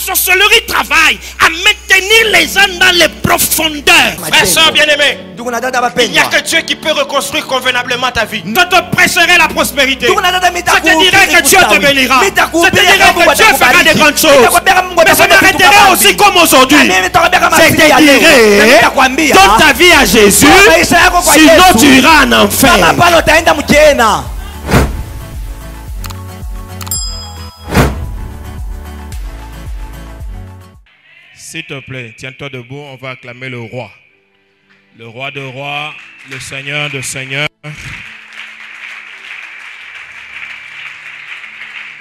sorcellerie travaille à maintenir les gens dans les profondeurs. Frère, soeur bien-aimé, il n'y a que Dieu qui peut reconstruire convenablement ta vie. Je te prêcherai la prospérité. Je te dirai que Dieu te bénira. Je te dirai que Dieu fera des grandes choses. Mais je m'arrêterai aussi comme aujourd'hui. Je te dirai, donne ta vie à Jésus, sinon tu iras en enfer. S'il te plaît, tiens-toi debout, on va acclamer le roi. Le roi de rois, le seigneur de seigneurs.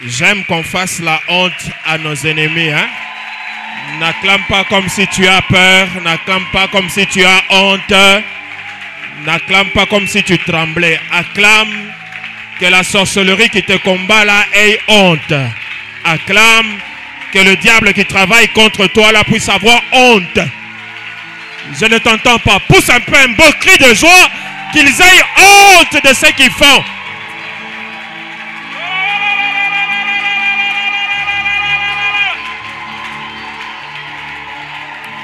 J'aime qu'on fasse la honte à nos ennemis. Hein? N'acclame pas comme si tu as peur, n'acclame pas comme si tu as honte, n'acclame pas comme si tu tremblais. Acclame que la sorcellerie qui te combat là ait honte. Acclame que le diable qui travaille contre toi là puisse avoir honte. Je ne t'entends pas. Pousse un peu un beau cri de joie, qu'ils aient honte de ce qu'ils font.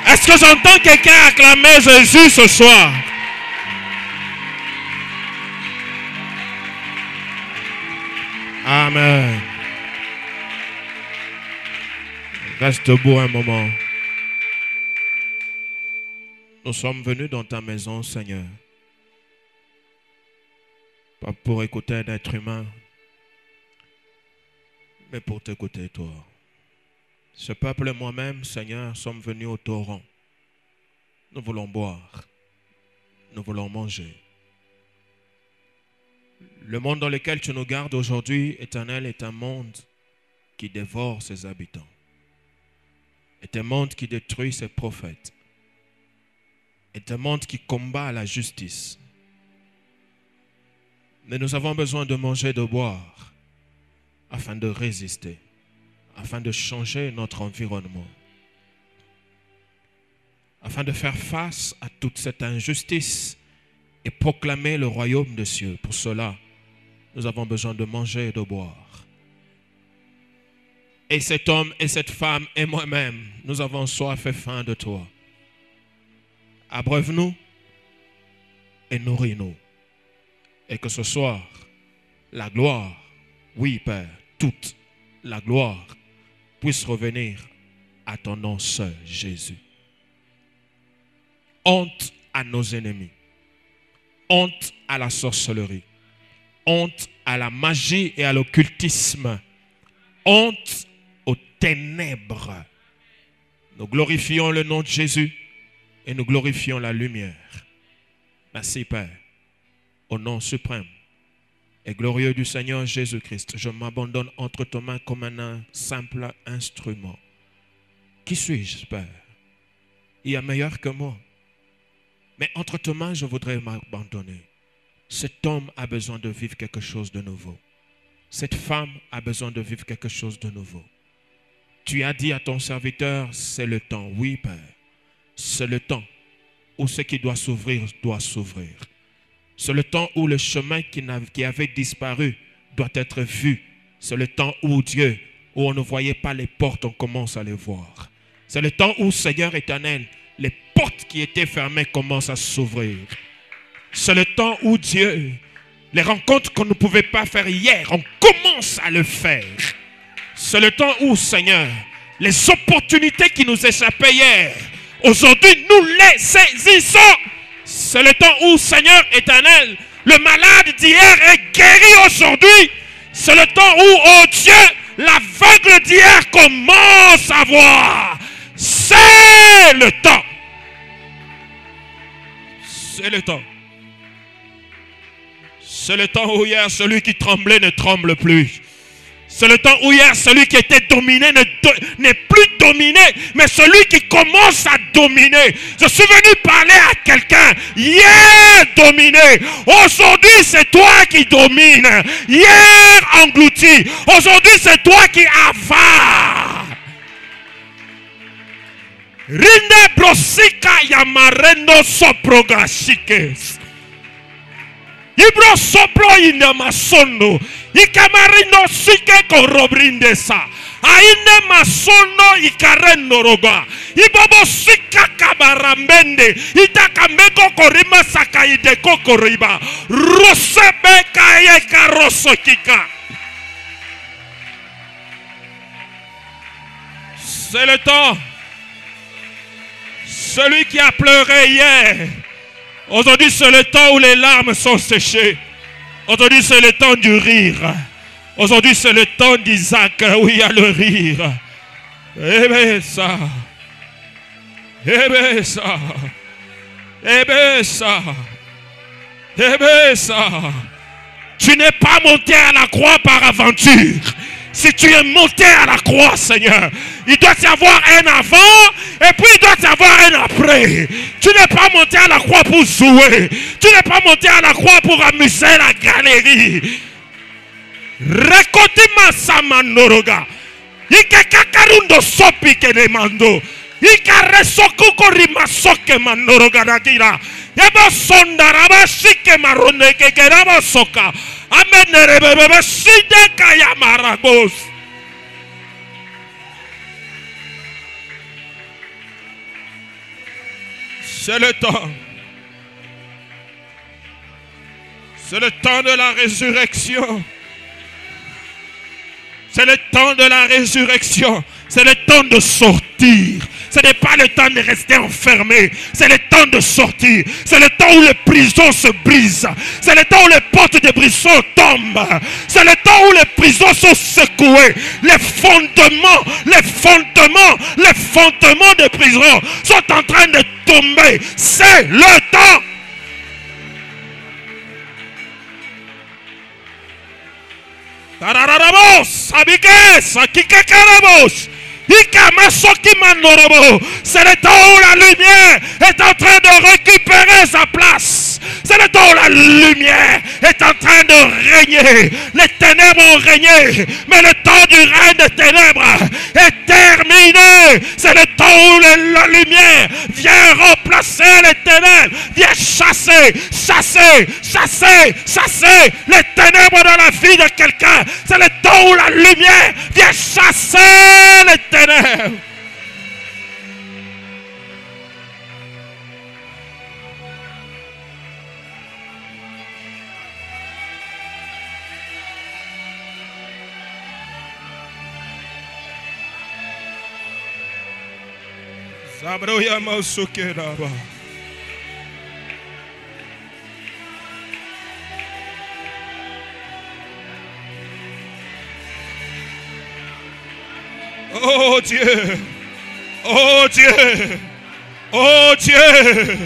Est-ce que j'entends quelqu'un acclamer Jésus ce soir? Amen. Reste debout un moment. Nous sommes venus dans ta maison, Seigneur. Pas pour écouter un être humain, mais pour t'écouter toi. Ce peuple et moi-même, Seigneur, sommes venus au torrent. Nous voulons boire. Nous voulons manger. Le monde dans lequel tu nous gardes aujourd'hui, Éternel, est un monde qui dévore ses habitants. Est un monde qui détruit ses prophètes. Est un monde qui combat la justice. Mais nous avons besoin de manger et de boire afin de résister, afin de changer notre environnement, afin de faire face à toute cette injustice et proclamer le royaume des cieux. Pour cela, nous avons besoin de manger et de boire. Et cet homme et cette femme et moi-même, nous avons soif et faim de toi. Abreuve-nous et nourris-nous. Et que ce soir, la gloire, oui Père, toute la gloire puisse revenir à ton nom seul, Jésus. Honte à nos ennemis. Honte à la sorcellerie. Honte à la magie et à l'occultisme. Honte aux ténèbres. Nous glorifions le nom de Jésus et nous glorifions la lumière. Merci Père. Au nom suprême et glorieux du Seigneur Jésus-Christ, je m'abandonne entre tes mains comme un simple instrument. Qui suis-je, Père? Il y a meilleur que moi. Mais entre tes mains, je voudrais m'abandonner. Cet homme a besoin de vivre quelque chose de nouveau. Cette femme a besoin de vivre quelque chose de nouveau. Tu as dit à ton serviteur, c'est le temps. Oui, Père. C'est le temps où ce qui doit s'ouvrir, doit s'ouvrir. C'est le temps où le chemin qui avait disparu doit être vu. C'est le temps où Dieu, où on ne voyait pas les portes, on commence à les voir. C'est le temps où, Seigneur éternel, les portes qui étaient fermées commencent à s'ouvrir. C'est le temps où Dieu, les rencontres qu'on ne pouvait pas faire hier, on commence à le faire. C'est le temps où, Seigneur, les opportunités qui nous échappaient hier, aujourd'hui nous les saisissons. C'est le temps où, Seigneur éternel, le malade d'hier est guéri aujourd'hui. C'est le temps où, oh Dieu, l'aveugle d'hier commence à voir. C'est le temps. C'est le temps. C'est le temps où hier, celui qui tremblait ne tremble plus. C'est le temps où hier, celui qui était dominé n'est plus dominé, mais celui qui commence à dominer. Je suis venu parler à quelqu'un. Hier dominé. Aujourd'hui, c'est toi qui domines. Hier englouti. Aujourd'hui, c'est toi qui avare. Rinde brosika yamarendo soprogashikes. Ibro sopro inamasondo. Ikamarino sike korobrindesa. Aine masono ikarenoroga. Ibobo sika kabarambende. Itakameko korima sakaide kokoriba. Rosebeka yeka rosokika. C'est le temps. Celui qui a pleuré hier. Aujourd'hui, c'est le temps où les larmes sont séchées. Aujourd'hui, c'est le temps du rire. Aujourd'hui, c'est le temps d'Isaac où il y a le rire. Eh bien ça. Eh bien ça. Eh bien ça. Eh bien ça. Tu n'es pas monté à la croix par aventure. Si tu es monté à la croix, Seigneur, il doit y avoir un avant et puis il doit y avoir un après. Tu n'es pas monté à la croix pour jouer. Tu n'es pas monté à la croix pour amuser la galerie. Rekotima samandoroga. Ike kakarundo sopi ke demando. Ike resoku korima soke mandoroga nakira. Yaba sondara ba shike marone ke keraba soka. Amenerebebe side kaya maragos. C'est le temps. C'est le temps de la résurrection. C'est le temps de la résurrection. C'est le temps de sortir. Ce n'est pas le temps de rester enfermé. C'est le temps de sortir. C'est le temps où les prisons se brisent. C'est le temps où les portes de prison tombent. C'est le temps où les prisons sont secouées. Les fondements des prisons sont en train de tomber. C'est le temps. C'est le temps où la lumière est en train de récupérer sa place. C'est le temps où la lumière est en train de régner. Les ténèbres ont régné, mais le temps du règne des ténèbres est terminé. C'est le temps où la lumière vient remplacer les ténèbres, vient chasser les ténèbres dans la vie de quelqu'un. C'est le temps où la lumière vient chasser les ténèbres. Zabroya mausuke là-bas. Oh Dieu, oh Dieu, oh Dieu,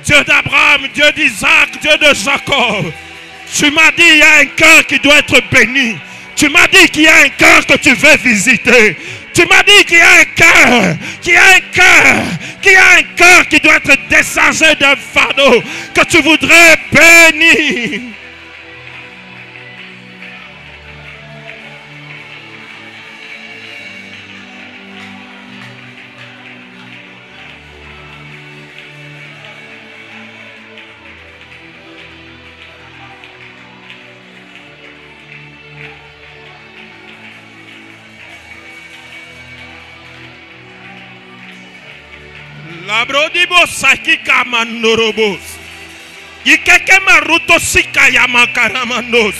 Dieu d'Abraham, Dieu d'Isaac, Dieu de Jacob. Tu m'as dit il y a un cœur qui doit être béni. Tu m'as dit qu'il y a un cœur que tu veux visiter. Tu m'as dit qu'il y a un cœur, qu'il y a un cœur qui doit être déchargé d'un fardeau que tu voudrais bénir. Labrodibo sakika manorobos. Ikeke maruto sika yamakaramanos.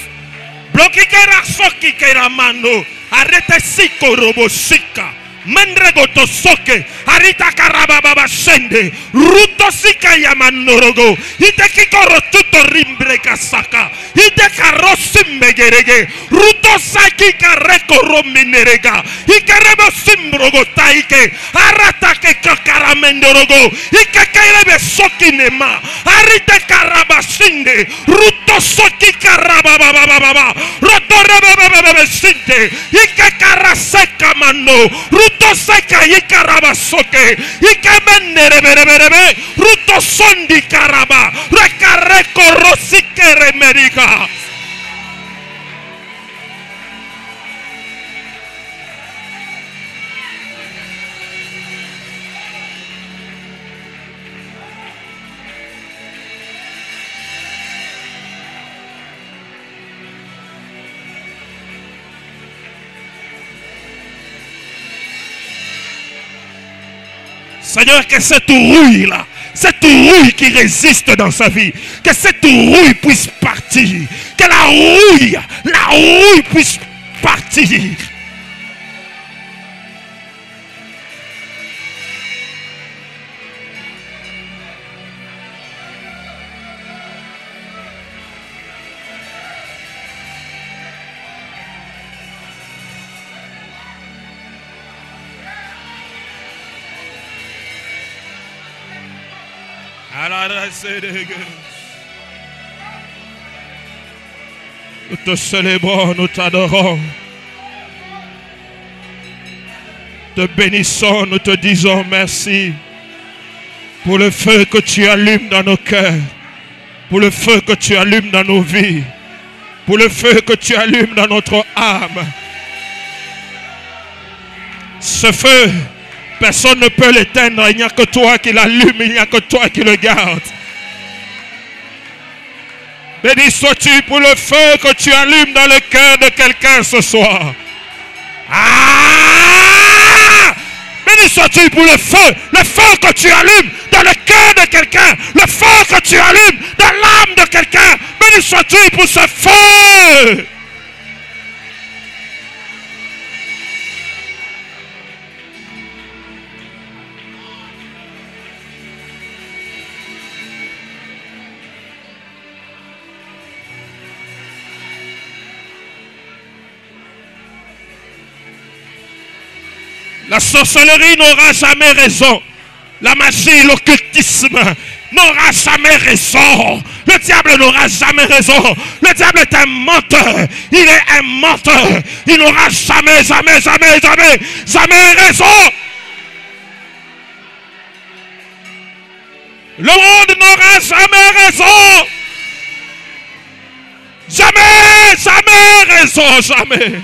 Blokikera soki keramano. Arete siko robo sika. Mendregoto soke. Arita karababa shende. Ruto sika yamanorogo. Itekikoro tuto rimbre kasaka. Itekaro simbegerege. Ruto saki kareko rominerega. Ikerebo simbrogo taike. Aratake kakaramendorogo. Ikekerebe soki nema. Arite karabashinde. Ruto soki karababa. Roto rebebebebe shinde. Ikekaraseka mano. Ruto seka yikaraba soke. Ikemenereberebe. Ruto sondi karaba. Rekareko rosikere merika. Seigneur, que cette rouille-là, cette rouille qui résiste dans sa vie, que cette rouille puisse partir. Que la rouille puisse partir. Nous te célébrons, nous t'adorons. Te bénissons, nous te disons merci pour le feu que tu allumes dans nos cœurs, pour le feu que tu allumes dans nos vies, pour le feu que tu allumes dans notre âme. Ce feu, personne ne peut l'éteindre, il n'y a que toi qui l'allume, il n'y a que toi qui le garde. Béni sois-tu pour le feu que tu allumes dans le cœur de quelqu'un ce soir. Ah! Béni sois-tu pour le feu que tu allumes dans le cœur de quelqu'un, le feu que tu allumes dans l'âme de quelqu'un. Béni sois-tu pour ce feu. La sorcellerie n'aura jamais raison. La magie, l'occultisme n'aura jamais raison. Le diable n'aura jamais raison. Le diable est un menteur. Il est un menteur. Il n'aura jamais raison. Le monde n'aura jamais raison. Jamais raison, jamais.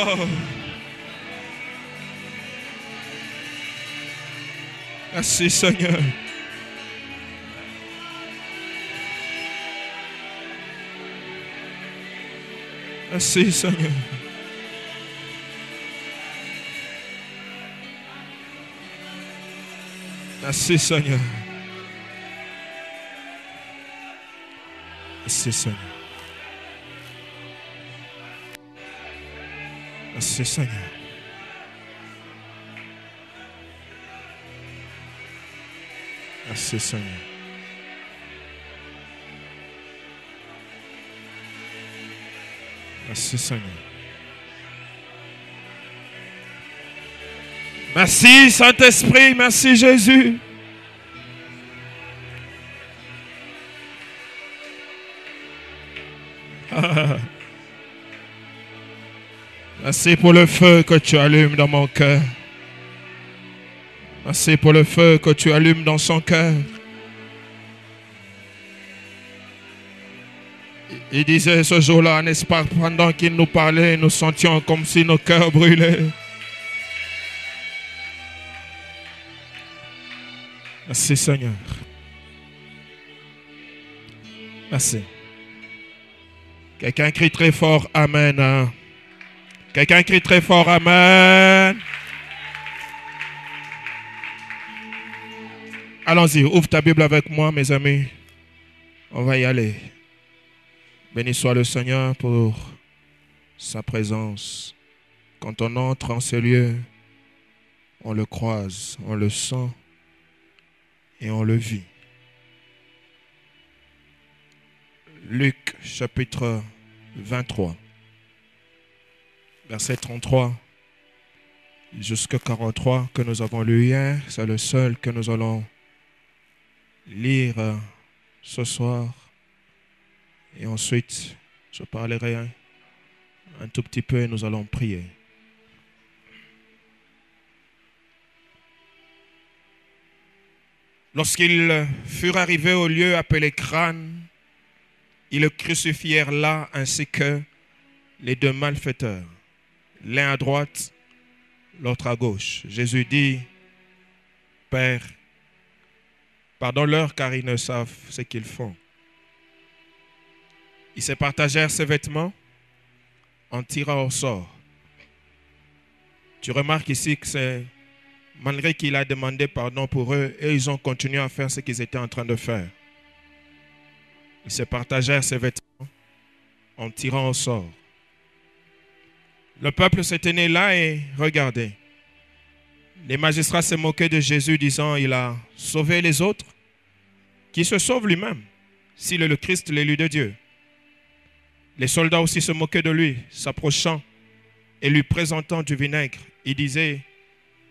Oh. Merci Seigneur. Merci Seigneur. Merci Seigneur. Merci Seigneur. Merci Seigneur. Merci Seigneur. Merci Seigneur. Merci Saint-Esprit, merci Jésus. Merci pour le feu que tu allumes dans mon cœur. Merci pour le feu que tu allumes dans son cœur. Il disait ce jour-là, n'est-ce pas, pendant qu'il nous parlait, nous sentions comme si nos cœurs brûlaient. Merci Seigneur. Merci. Quelqu'un crie très fort Amen. Hein? Quelqu'un crie très fort Amen. Allons-y, ouvre ta Bible avec moi, mes amis. On va y aller. Béni soit le Seigneur pour sa présence. Quand on entre en ces lieux, on le croise, on le sent et on le vit. Luc chapitre 23, verset 33 jusqu'à 43 que nous avons lu hier. C'est le seul que nous allons lire ce soir. Et ensuite, je parlerai un tout petit peu et nous allons prier. Lorsqu'ils furent arrivés au lieu appelé Crâne, ils le crucifièrent là ainsi que les deux malfaiteurs, l'un à droite, l'autre à gauche. Jésus dit, Père, pardonne-leur car ils ne savent ce qu'ils font. Ils se partagèrent ses vêtements en tirant au sort. Tu remarques ici que c'est malgré qu'il a demandé pardon pour eux, et ils ont continué à faire ce qu'ils étaient en train de faire. Ils se partagèrent ses vêtements en tirant au sort. Le peuple se tenait là et regardait. Les magistrats se moquaient de Jésus, disant, il a sauvé les autres, qu'il se sauve lui-même, s'il est le Christ, l'élu de Dieu. Les soldats aussi se moquaient de lui, s'approchant et lui présentant du vinaigre. Il disait,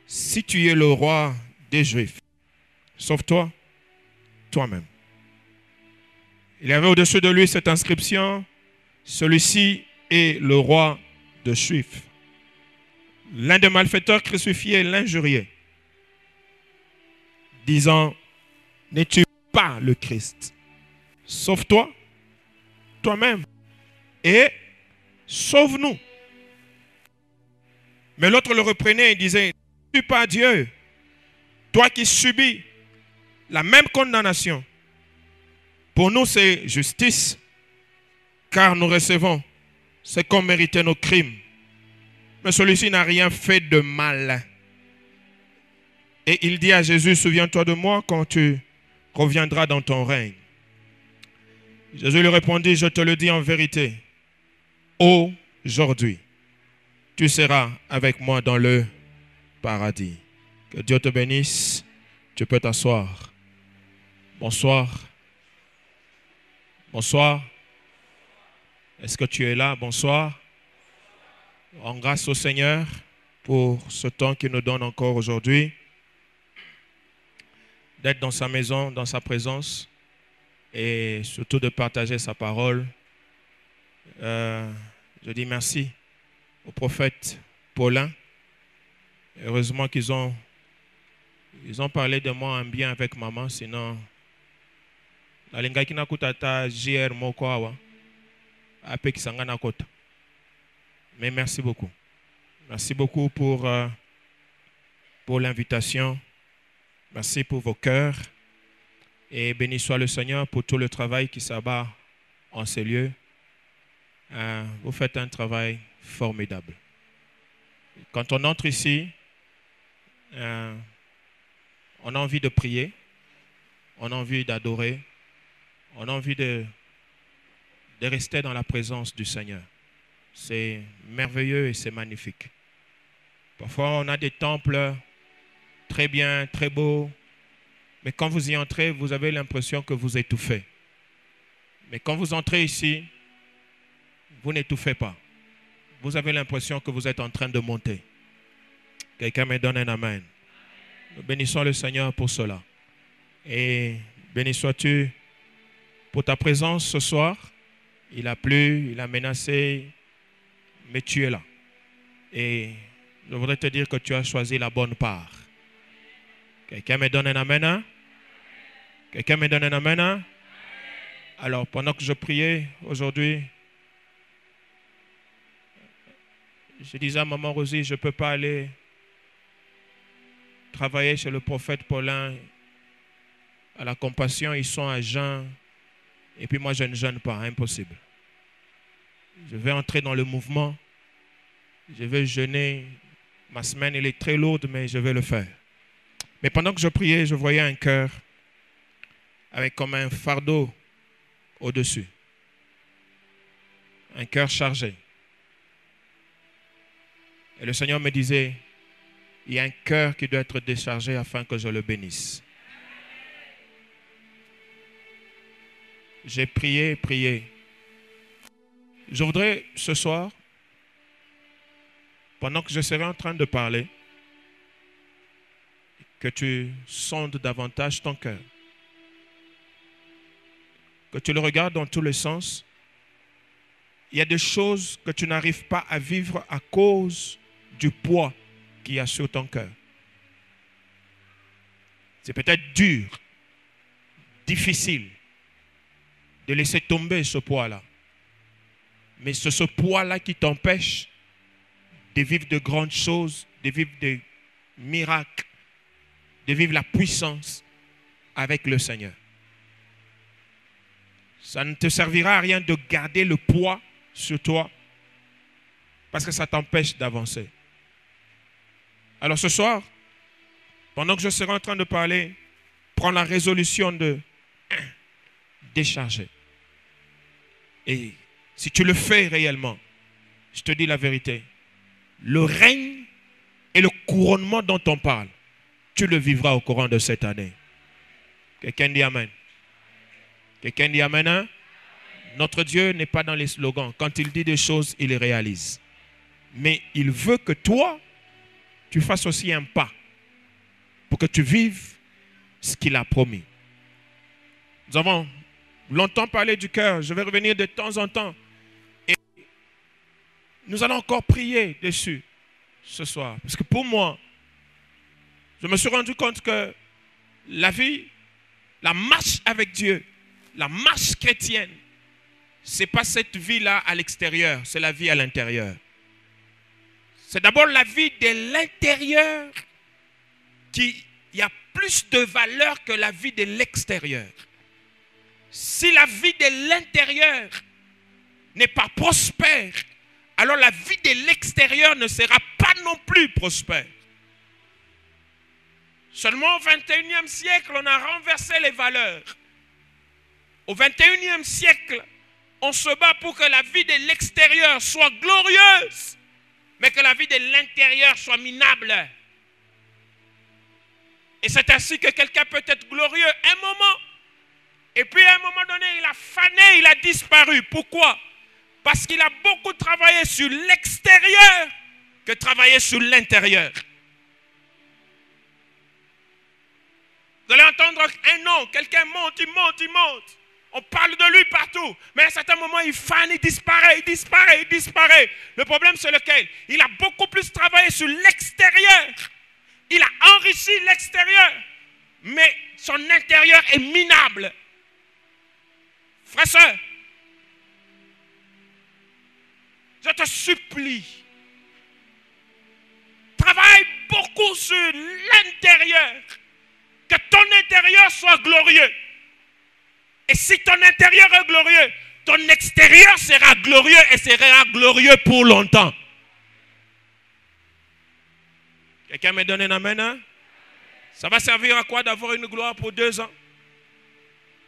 si tu es le roi des Juifs, sauve-toi toi-même. Il y avait au-dessus de lui cette inscription, celui-ci est le roi des Juifs. L'un des malfaiteurs crucifiés l'injuriait, disant, n'es-tu pas le Christ? Sauve-toi toi-même et sauve-nous. Mais l'autre le reprenait et disait, n'es-tu pas Dieu, toi qui subis la même condamnation? Pour nous, c'est justice, car nous recevons ce qu'ont mérité nos crimes. Mais celui-ci n'a rien fait de mal. Et il dit à Jésus, souviens-toi de moi quand tu reviendras dans ton règne. Jésus lui répondit, je te le dis en vérité, aujourd'hui, tu seras avec moi dans le paradis. Que Dieu te bénisse. Tu peux t'asseoir. Bonsoir. Bonsoir. Est-ce que tu es là? Bonsoir. En grâce au Seigneur pour ce temps qu'il nous donne encore aujourd'hui, d'être dans sa maison, dans sa présence et surtout de partager sa parole. Je dis merci au prophète Paulin. Heureusement qu'ils ont parlé de moi en bien avec maman, sinon la linga kina kutata JR moko awa ape kisanga na kota. Mais merci beaucoup. Merci beaucoup pour l'invitation. Merci pour vos cœurs. Et béni soit le Seigneur pour tout le travail qui s'abat en ces lieux. Vous faites un travail formidable. Quand on entre ici, on a envie de prier, on a envie d'adorer, on a envie de rester dans la présence du Seigneur. C'est merveilleux et c'est magnifique. Parfois, on a des temples très bien, très beaux, mais quand vous y entrez, vous avez l'impression que vous étouffez. Mais quand vous entrez ici, vous n'étouffez pas. Vous avez l'impression que vous êtes en train de monter. Quelqu'un me donne un amen. Nous bénissons le Seigneur pour cela. Et béni sois-tu pour ta présence ce soir. Il a plu, il a menacé, mais tu es là. Et je voudrais te dire que tu as choisi la bonne part. Quelqu'un me donne un amen? Hein? Quelqu'un me donne un amen? Hein? Alors, pendant que je priais aujourd'hui, je disais à maman Rosie, je ne peux pas aller travailler chez le prophète Paulin à la compassion. Ils sont à jeun. Et puis moi, je ne jeûne pas. Impossible. Je vais entrer dans le mouvement. Je vais jeûner. Ma semaine, elle est très lourde, mais je vais le faire. Mais pendant que je priais, je voyais un cœur avec comme un fardeau au-dessus. Un cœur chargé. Et le Seigneur me disait, il y a un cœur qui doit être déchargé afin que je le bénisse. J'ai prié, prié. Je voudrais ce soir, pendant que je serai en train de parler, que tu sondes davantage ton cœur. Que tu le regardes dans tous les sens. Il y a des choses que tu n'arrives pas à vivre à cause du poids qu'il y a sur ton cœur. C'est peut-être dur, difficile de laisser tomber ce poids-là. Mais c'est ce poids-là qui t'empêche de vivre de grandes choses, de vivre des miracles, de vivre la puissance avec le Seigneur. Ça ne te servira à rien de garder le poids sur toi parce que ça t'empêche d'avancer. Alors ce soir, pendant que je serai en train de parler, prends la résolution de décharger. Et si tu le fais réellement, je te dis la vérité, le règne et le couronnement dont on parle, tu le vivras au courant de cette année. Quelqu'un dit Amen. Quelqu'un dit Amen, hein? Notre Dieu n'est pas dans les slogans. Quand il dit des choses, il les réalise. Mais il veut que toi, tu fasses aussi un pas pour que tu vives ce qu'il a promis. Nous avons longtemps parlé du cœur. Je vais revenir de temps en temps. Et nous allons encore prier dessus ce soir. Parce que pour moi, je me suis rendu compte que la vie, la marche avec Dieu, la marche chrétienne, ce n'est pas cette vie-là à l'extérieur, c'est la vie à l'intérieur. C'est d'abord la vie de l'intérieur qui a plus de valeur que la vie de l'extérieur. Si la vie de l'intérieur n'est pas prospère, alors la vie de l'extérieur ne sera pas non plus prospère. Seulement au 21e siècle, on a renversé les valeurs. Au 21e siècle, on se bat pour que la vie de l'extérieur soit glorieuse, mais que la vie de l'intérieur soit minable. Et c'est ainsi que quelqu'un peut être glorieux un moment, et puis à un moment donné, il a fané, il a disparu. Pourquoi? Parce qu'il a beaucoup travaillé sur l'extérieur que travaillé sur l'intérieur. Vous allez entendre un nom, quelqu'un monte, il monte, il monte. On parle de lui partout. Mais à un certain moment, il fane, il disparaît, il disparaît, il disparaît. Le problème, c'est lequel? Il a beaucoup plus travaillé sur l'extérieur. Il a enrichi l'extérieur. Mais son intérieur est minable. Frère, sœur, je te supplie, travaille beaucoup sur l'intérieur. Que ton intérieur soit glorieux. Et si ton intérieur est glorieux, ton extérieur sera glorieux et sera glorieux pour longtemps. Quelqu'un me donne un amen, hein? Ça va servir à quoi d'avoir une gloire pour 2 ans?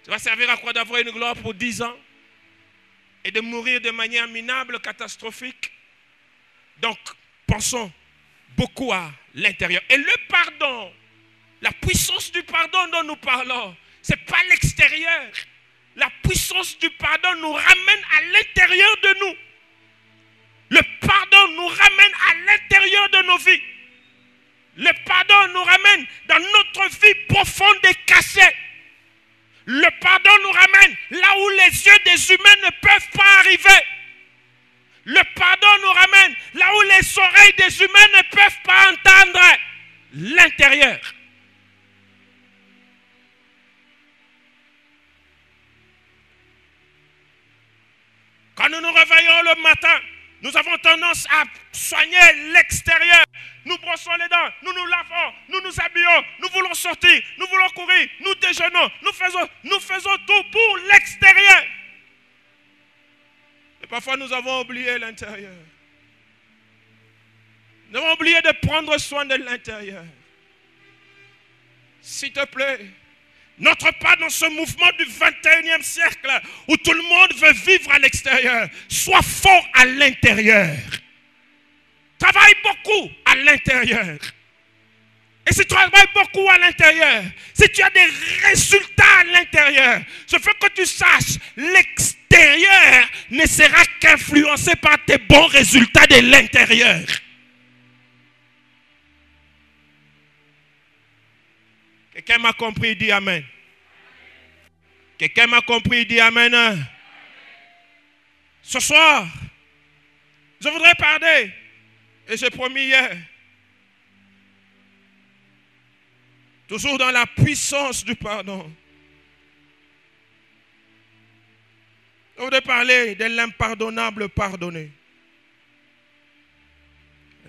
Ça va servir à quoi d'avoir une gloire pour 10 ans? Et de mourir de manière minable, catastrophique? Donc, pensons beaucoup à l'intérieur. Et le pardon, la puissance du pardon dont nous parlons, ce n'est pas l'extérieur. La puissance du pardon nous ramène à l'intérieur de nous. Le pardon nous ramène à l'intérieur de nos vies. Le pardon nous ramène dans notre vie profonde et cachée. Le pardon nous ramène là où les yeux des humains ne peuvent pas arriver. Le pardon nous ramène là où les oreilles des humains ne peuvent pas entendre. L'intérieur. Quand nous nous réveillons le matin, nous avons tendance à soigner l'extérieur. Nous brossons les dents, nous nous lavons, nous nous habillons, nous voulons sortir, nous voulons courir, nous déjeunons, nous faisons tout pour l'extérieur. Et parfois nous avons oublié l'intérieur. Nous avons oublié de prendre soin de l'intérieur. S'il te plaît, n'entre pas dans ce mouvement du 21e siècle où tout le monde veut vivre à l'extérieur. Sois fort à l'intérieur. Travaille beaucoup à l'intérieur. Et si tu travailles beaucoup à l'intérieur, si tu as des résultats à l'intérieur, je veux que tu saches, l'extérieur ne sera qu'influencé par tes bons résultats de l'intérieur. Quelqu'un m'a compris, dit Amen. Quelqu'un m'a compris, dit Amen. Ce soir, je voudrais parler, et j'ai promis hier, toujours dans la puissance du pardon. Je voudrais parler de l'impardonnable pardonné.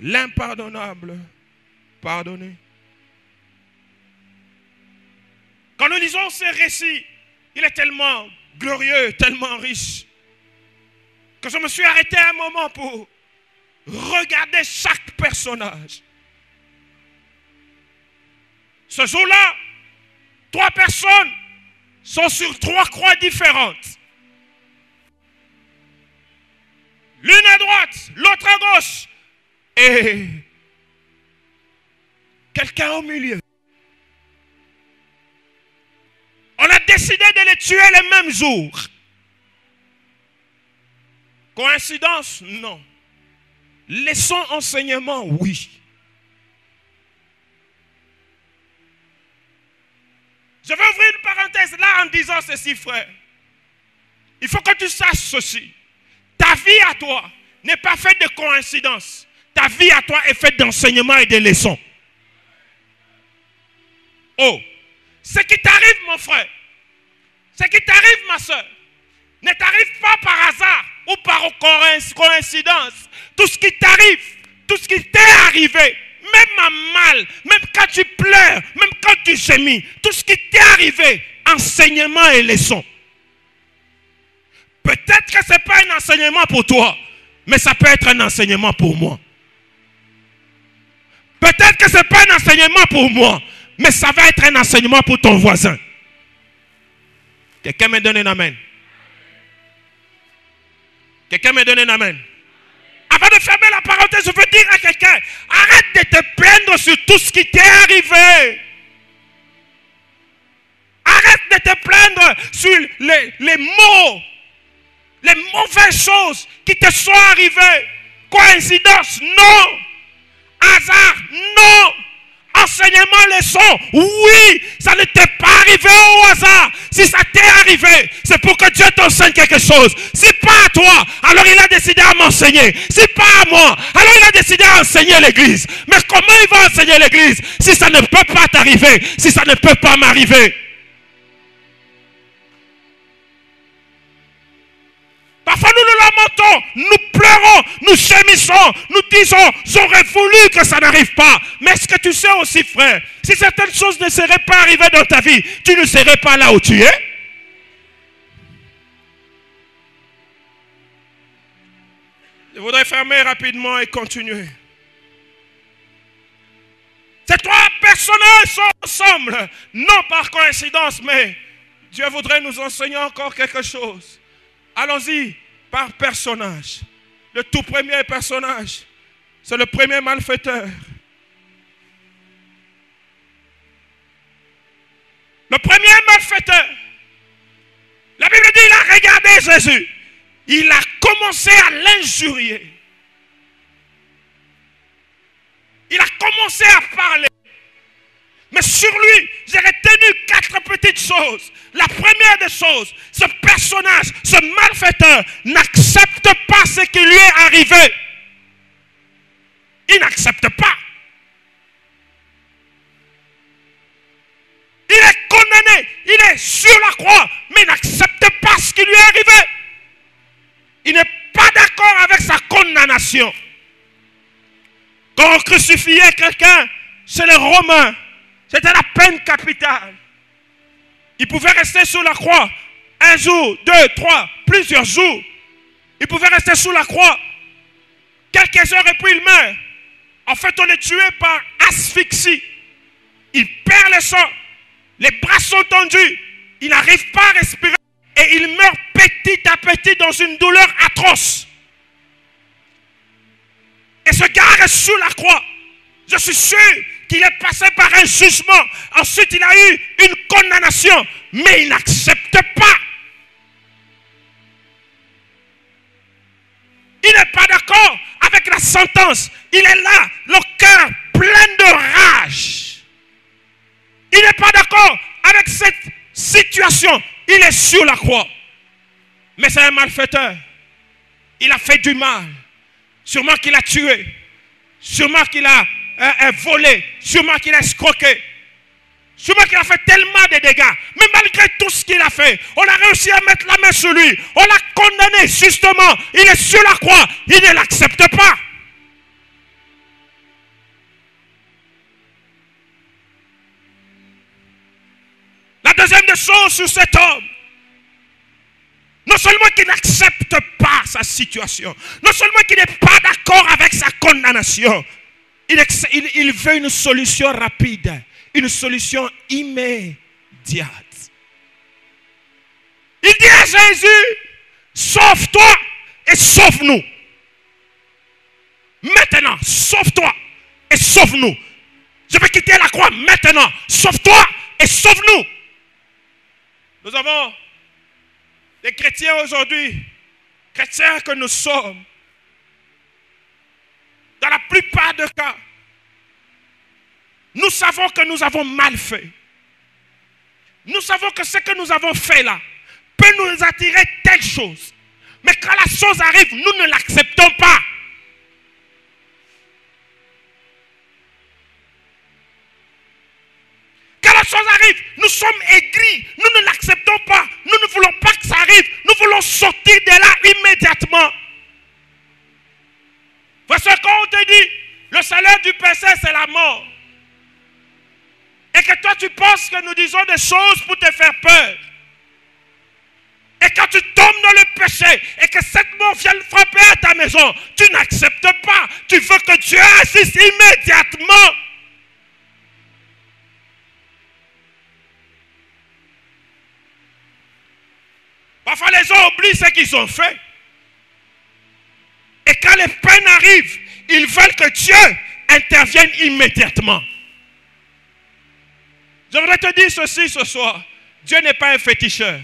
L'impardonnable pardonné. Quand nous lisons ces récits, il est tellement glorieux, tellement riche, que je me suis arrêté un moment pour regarder chaque personnage. Ce jour-là, 3 personnes sont sur 3 croix différentes. L'une à droite, l'autre à gauche. Et quelqu'un au milieu. On a décidé de les tuer le même jour. Coïncidence? Non. Leçon, enseignement? Oui. Je vais ouvrir une parenthèse là en disant ceci, frère. Il faut que tu saches ceci. Ta vie à toi n'est pas faite de coïncidence. Ta vie à toi est faite d'enseignement et de leçons. Oh, ce qui t'arrive, mon frère, ce qui t'arrive, ma soeur, ne t'arrive pas par hasard ou par coïncidence. Tout ce qui t'arrive, tout ce qui t'est arrivé, même à mal, même quand tu pleures, même quand tu gémis, tout ce qui t'est arrivé, enseignement et leçon. Peut-être que ce n'est pas un enseignement pour toi, mais ça peut être un enseignement pour moi. Peut-être que ce n'est pas un enseignement pour moi, mais ça va être un enseignement pour ton voisin. Quelqu'un me donne un amen. Quelqu'un me donne un amen. Avant de fermer la parenthèse, je veux dire à quelqu'un, arrête de te plaindre sur tout ce qui t'est arrivé. Arrête de te plaindre sur les mots, les mauvaises choses qui te sont arrivées. Coïncidence, non. Hasard, non. Enseignement, leçon, oui. Ça ne t'est pas arrivé au hasard. Si ça t'est arrivé, c'est pour que Dieu t'enseigne quelque chose. Si pas à toi, alors il a décidé à m'enseigner. Si pas à moi, alors il a décidé à enseigner l'église. Mais comment il va enseigner l'église si ça ne peut pas t'arriver, si ça ne peut pas m'arriver? Parfois nous nous lamentons, nous pleurons, nous gémissons, nous disons, j'aurais voulu que ça n'arrive pas. Mais est-ce que tu sais aussi, frère, si certaines choses ne seraient pas arrivées dans ta vie, tu ne serais pas là où tu es? Je voudrais fermer rapidement et continuer. Ces 3 personnages sont ensemble, non par coïncidence, mais Dieu voudrait nous enseigner encore quelque chose. Allons-y par personnage. Le tout premier personnage, c'est le premier malfaiteur. Le premier malfaiteur. La Bible dit, il a regardé Jésus. Il a commencé à l'injurier. Il a commencé à parler. Mais sur lui, j'ai retenu 4 petites choses. La première des choses, ce personnage, ce malfaiteur, n'accepte pas ce qui lui est arrivé. Il n'accepte pas. Il est condamné, il est sur la croix, mais il n'accepte pas ce qui lui est arrivé. Il n'est pas d'accord avec sa condamnation. Quand on crucifiait quelqu'un chez les Romains, c'était la peine capitale. Il pouvait rester sur la croix 1 jour, 2, 3, plusieurs jours. Il pouvait rester sur la croix quelques heures et puis il meurt. En fait, on est tué par asphyxie. Il perd le sang. Les bras sont tendus. Il n'arrive pas à respirer. Et il meurt petit à petit dans une douleur atroce. Et ce gars reste sur la croix. Je suis sûr qu'il est passé par un jugement. Ensuite, il a eu une condamnation. Mais il n'accepte pas. Il n'est pas d'accord avec la sentence. Il est là, le cœur plein de rage. Il n'est pas d'accord avec cette situation. Il est sur la croix. Mais c'est un malfaiteur. Il a fait du mal. Sûrement qu'il a tué. Sûrement qu'il a volé. Sûrement qu'il a escroqué. Sûrement qu'il a fait tellement de dégâts. Mais malgré tout ce qu'il a fait, on a réussi à mettre la main sur lui. On l'a condamné justement. Il est sur la croix. Il ne l'accepte pas. La deuxième des choses sur cet homme, Non seulement qu'il n'accepte pas sa situation, non seulement qu'il n'est pas d'accord avec sa condamnation, il veut une solution rapide, une solution immédiate. Il dit à Jésus, sauve-toi et sauve-nous. Maintenant, sauve-toi et sauve-nous. Je vais quitter la croix maintenant. Sauve-toi et sauve-nous. Nous avons des chrétiens aujourd'hui, chrétiens que nous sommes, dans la plupart des cas, nous savons que nous avons mal fait. Nous savons que ce que nous avons fait là peut nous attirer telle chose. Mais quand la chose arrive, nous ne l'acceptons pas. Quand la chose arrive, nous sommes aigris, nous ne l'acceptons pas, nous ne voulons pas que ça arrive, nous voulons sortir de là immédiatement. Parce que quand on te dit, le salaire du péché c'est la mort, et que toi tu penses que nous disons des choses pour te faire peur, et quand tu tombes dans le péché, et que cette mort vient frapper à ta maison, tu n'acceptes pas, tu veux que Dieu agisse immédiatement. Parfois les gens oublient ce qu'ils ont fait. Et quand les peines arrivent, ils veulent que Dieu intervienne immédiatement. Je voudrais te dire ceci ce soir. Dieu n'est pas un féticheur.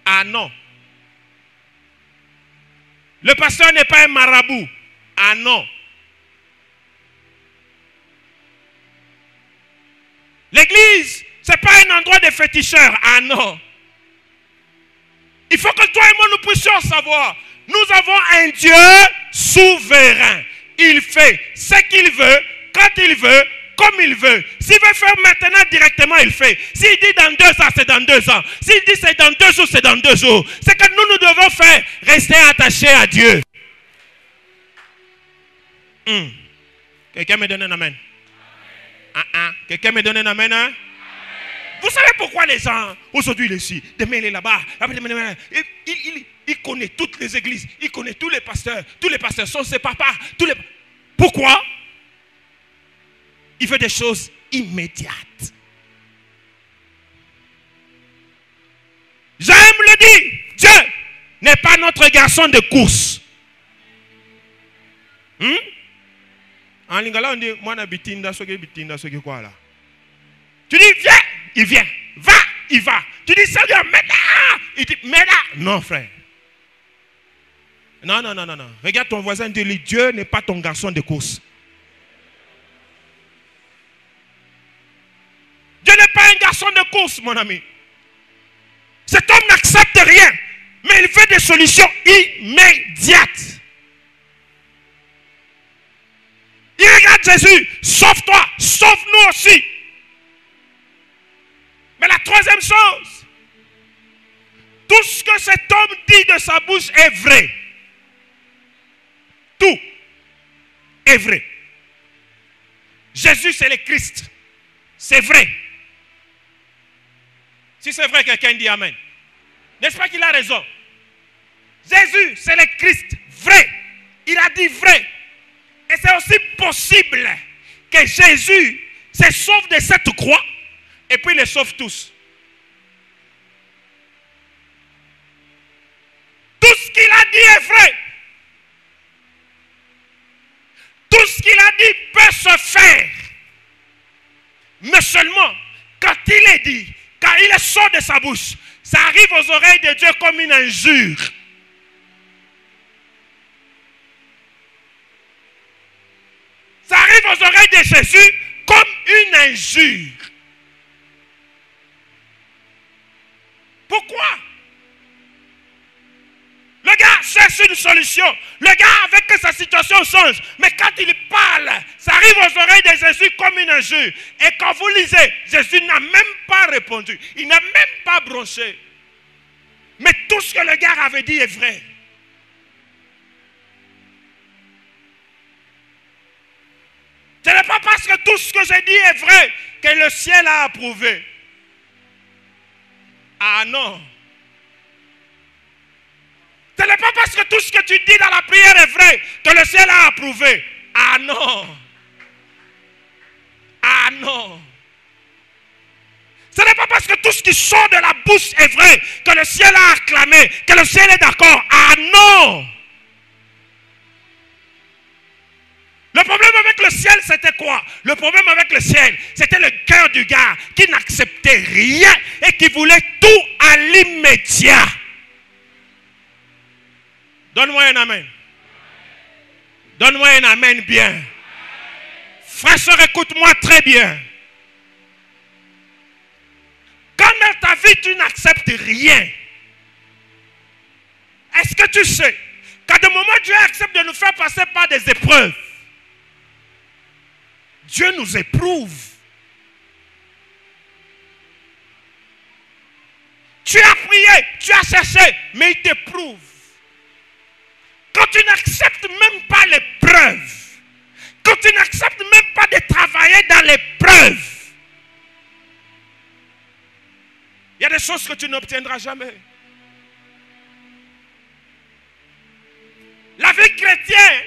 Ah non. Le pasteur n'est pas un marabout. Ah non. L'église, ce n'est pas un endroit de féticheurs. Ah non. Il faut que toi et moi nous puissions savoir. Nous avons un Dieu souverain. Il fait ce qu'il veut, quand il veut, comme il veut. S'il veut faire maintenant directement, il fait. S'il dit dans 2 ans, c'est dans 2 ans. S'il dit c'est dans 2 jours, c'est dans 2 jours. C'est que nous devons faire. Rester attachés à Dieu. Quelqu'un me donne un amen. Quelqu'un me donne un amen, hein? Vous savez pourquoi les gens, aujourd'hui il est ici, demain il est là-bas, il connaît toutes les églises, il connaît tous les pasteurs sont ses papas, Pourquoi? Il veut des choses immédiates. J'aime le dire, Dieu n'est pas notre garçon de course. En lingala on dit, moi na bitinda, ce qui quoi là. Tu dis viens, il vient. Va, il va. Tu dis Seigneur, maintenant. Il dit maintenant. Non, frère. Non. Regarde ton voisin, dis-lui, Dieu n'est pas ton garçon de course. Dieu n'est pas un garçon de course, mon ami. Cet homme n'accepte rien, mais il veut des solutions immédiates. Il regarde Jésus, sauve-toi, sauve-nous aussi. Mais la troisième chose, tout ce que cet homme dit de sa bouche est vrai. Tout est vrai. Jésus, c'est le Christ. C'est vrai. Si c'est vrai, quelqu'un dit Amen. N'est-ce pas qu'il a raison? Jésus, c'est le Christ. Vrai. Il a dit vrai. Et c'est aussi possible que Jésus se sauve de cette croix et puis les sauve tous. Tout ce qu'il a dit est vrai. Tout ce qu'il a dit peut se faire. Mais seulement, quand il est dit, quand il sort de sa bouche, ça arrive aux oreilles de Dieu comme une injure. Ça arrive aux oreilles de Jésus comme une injure. Pourquoi? Le gars cherche une solution. Le gars avec que sa situation change. Mais quand il parle, ça arrive aux oreilles de Jésus comme une injure. Et quand vous lisez, Jésus n'a même pas répondu. Il n'a même pas bronché. Mais tout ce que le gars avait dit est vrai. Ce n'est pas parce que tout ce que j'ai dit est vrai que le ciel a approuvé. Ah non. n'est pas parce que tout ce que tu dis dans la prière est vrai que le ciel a approuvé. Ah non. Ah non. Ce n'est pas parce que tout ce qui sort de la bouche est vrai que le ciel a acclamé, que le ciel est d'accord. Ah non. Le problème avec le ciel, c'était quoi? Le problème avec le ciel, c'était le cœur du gars qui n'acceptait rien et qui voulait tout à l'immédiat. Donne-moi un amen. Donne-moi un amen bien. Frère, sœur, écoute-moi très bien. Quand dans ta vie, tu n'acceptes rien, est-ce que tu sais qu'à des moments, Dieu accepte de nous faire passer par des épreuves? Dieu nous éprouve. Tu as prié, tu as cherché, mais il t'éprouve. Quand tu n'acceptes même pas l'épreuve, quand tu n'acceptes même pas de travailler dans l'épreuve, il y a des choses que tu n'obtiendras jamais. La vie chrétienne,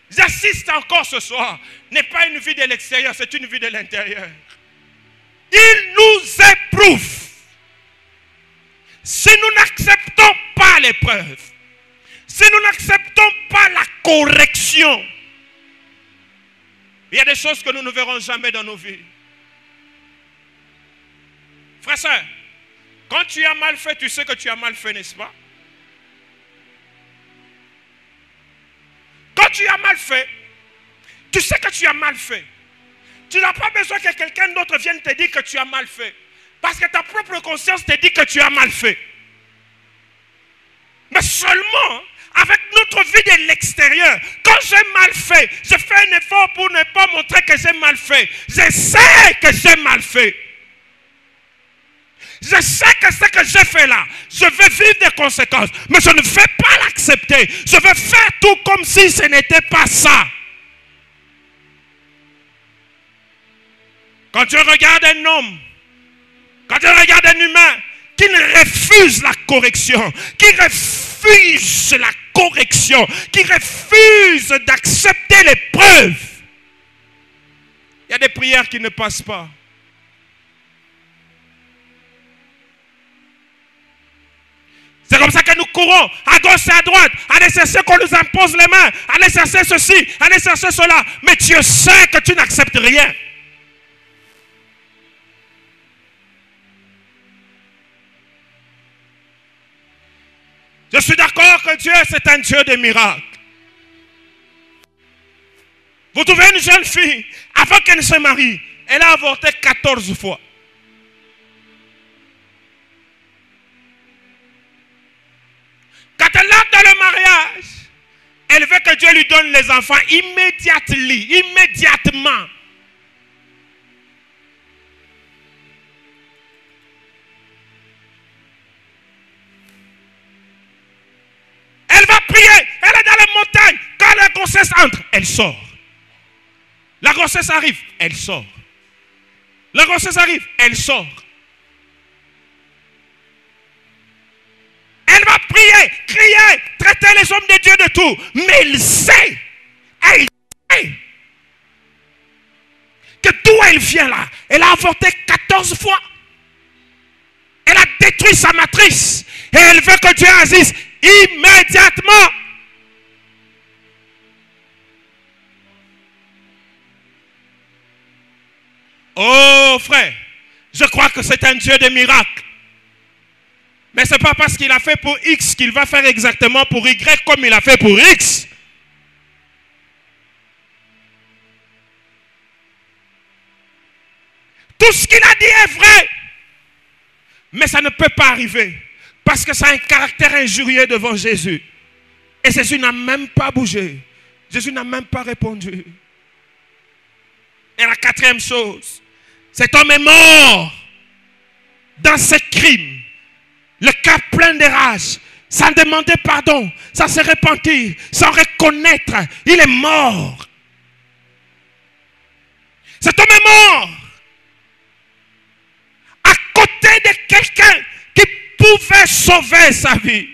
j'assiste encore ce soir, n'est pas une vie de l'extérieur, c'est une vie de l'intérieur. Il nous éprouve. Si nous n'acceptons pas l'épreuve, si nous n'acceptons pas la correction, il y a des choses que nous ne verrons jamais dans nos vies. Frère, sœur, quand tu as mal fait, tu sais que tu as mal fait, n'est-ce pas? Quand tu as mal fait, tu sais que tu as mal fait. Tu n'as pas besoin que quelqu'un d'autre vienne te dire que tu as mal fait. Parce que ta propre conscience te dit que tu as mal fait. Mais seulement avec notre vie de l'extérieur, quand j'ai mal fait, je fais un effort pour ne pas montrer que j'ai mal fait. Je sais que j'ai mal fait. Je sais que ce que j'ai fait là, je vais vivre des conséquences. Mais je ne vais pas l'accepter. Je vais faire tout comme si ce n'était pas ça. Quand tu regardes un homme, quand tu regardes un humain qui refuse la correction, qui refuse la correction, qui refuse d'accepter l'épreuve, il y a des prières qui ne passent pas. C'est comme ça que nous courons à gauche et à droite, aller chercher qu'on nous impose les mains, aller chercher ceci, aller chercher cela. Mais Dieu sait que tu n'acceptes rien. Je suis d'accord que Dieu, c'est un Dieu de miracles. Vous trouvez une jeune fille, avant qu'elle ne se marie, elle a avorté 14 fois. Quand elle entre dans le mariage, elle veut que Dieu lui donne les enfants immédiatement. Elle va prier, elle est dans les montagnes. Quand la grossesse entre, elle sort. La grossesse arrive, elle sort. La grossesse arrive, elle sort. Elle va prier, crier, traiter les hommes de Dieu de tout. Mais elle sait que d'où elle vient là, elle a avorté 14 fois. Elle a détruit sa matrice. Et elle veut que Dieu agisse immédiatement. Oh frère, je crois que c'est un Dieu de miracles. Mais ce n'est pas parce qu'il a fait pour X qu'il va faire exactement pour Y comme il a fait pour X. Tout ce qu'il a dit est vrai. Mais ça ne peut pas arriver. Parce que ça a un caractère injurieux devant Jésus. Et Jésus n'a même pas bougé. Jésus n'a même pas répondu. Et la quatrième chose, cet homme est mort dans ses crimes. Le cœur plein de rage, sans demander pardon, sans se repentir, sans reconnaître, il est mort. Cet homme est mort à côté de quelqu'un qui pouvait sauver sa vie.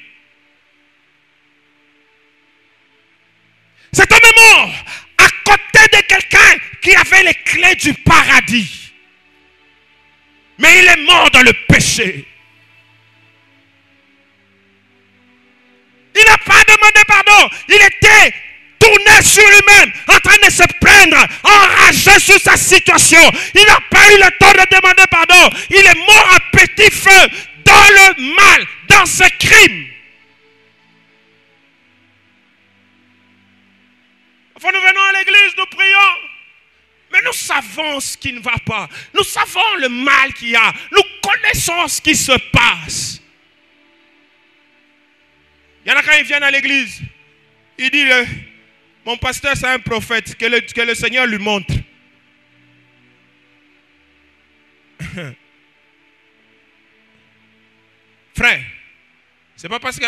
Cet homme est mort à côté de quelqu'un qui avait les clés du paradis. Mais il est mort dans le péché. Il n'a pas demandé pardon. Il était tourné sur lui-même, en train de se plaindre, enragé sur sa situation. Il n'a pas eu le temps de demander pardon. Il est mort à petit feu, dans le mal, dans ce crime. Enfin, nous venons à l'église, nous prions. Mais nous savons ce qui ne va pas. Nous savons le mal qu'il y a. Nous connaissons ce qui se passe. Il y en a quand ils viennent à l'église. Il dit, mon pasteur c'est un prophète. Que le Seigneur lui montre. Frère, c'est pas parce que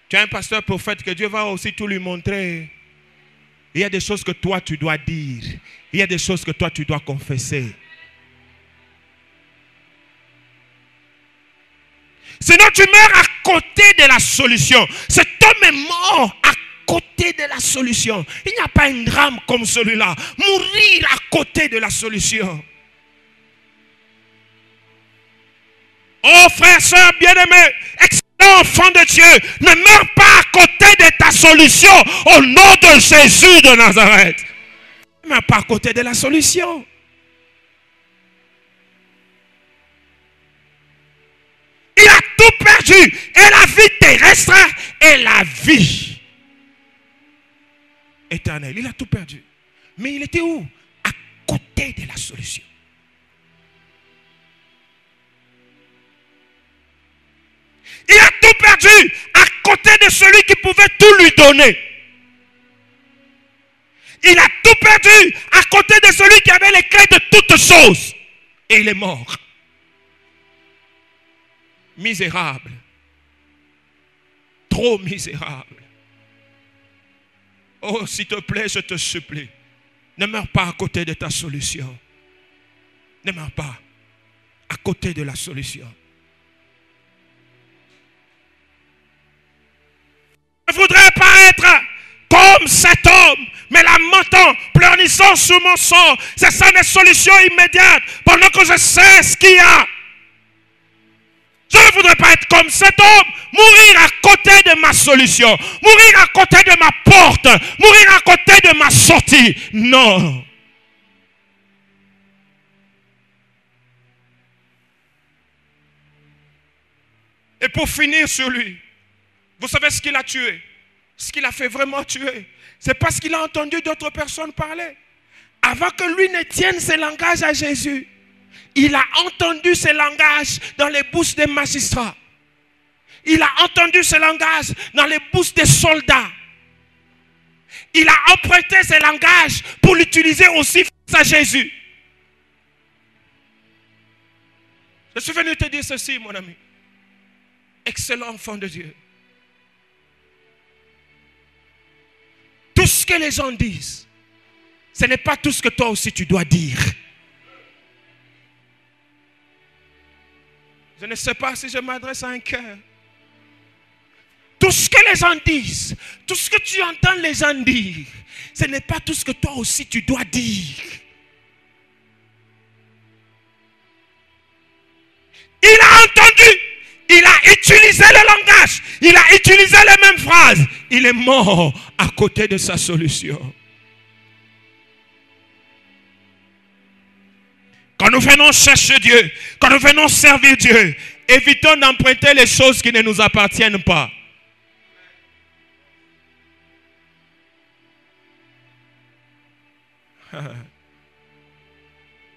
tu es un pasteur prophète que Dieu va aussi tout lui montrer. Il y a des choses que toi tu dois dire. Il y a des choses que toi tu dois confesser. Sinon tu meurs à côté de la solution. Cet homme est mort à côté de la solution. Il n'y a pas un drame comme celui-là. Mourir à côté de la solution. Oh frère, soeur, bien-aimé, excellent enfant de Dieu, ne meurs pas à côté de ta solution au nom de Jésus de Nazareth. Ne meurs pas à côté de la solution. Il a tout perdu, et la vie terrestre et la vie éternelle. Il a tout perdu. Mais il était où? À côté de la solution. Il a tout perdu à côté de celui qui pouvait tout lui donner. Il a tout perdu à côté de celui qui avait les clés de toutes choses. Et il est mort. Misérable. Trop misérable. Oh, s'il te plaît, je te supplie. Ne meurs pas à côté de ta solution. Ne meurs pas à côté de la solution. Je ne voudrais pas être comme cet homme, mais lamentant, pleurnissant sur mon sang. C'est ça des solutions immédiates, pendant que je sais ce qu'il y a. Je ne voudrais pas être comme cet homme, mourir à côté de ma solution, mourir à côté de ma porte, mourir à côté de ma sortie. Non. Et pour finir sur lui, vous savez ce qu'il a tué? Ce qu'il a fait vraiment tuer, c'est parce qu'il a entendu d'autres personnes parler. Avant que lui ne tienne ses langages à Jésus, il a entendu ces langages dans les bouches des magistrats. Il a entendu ces langages dans les bouches des soldats. Il a emprunté ces langages pour l'utiliser aussi face à Jésus. Je suis venu te dire ceci, mon ami. Excellent enfant de Dieu. Tout ce que les gens disent, ce n'est pas tout ce que toi aussi tu dois dire. Je ne sais pas si je m'adresse à un cœur. Tout ce que les gens disent, tout ce que tu entends les gens dire, ce n'est pas tout ce que toi aussi tu dois dire. Il a entendu, il a utilisé le langage, il a utilisé les mêmes phrases. Il est mort à côté de sa solution. Quand nous venons chercher Dieu, quand nous venons servir Dieu, évitons d'emprunter les choses qui ne nous appartiennent pas.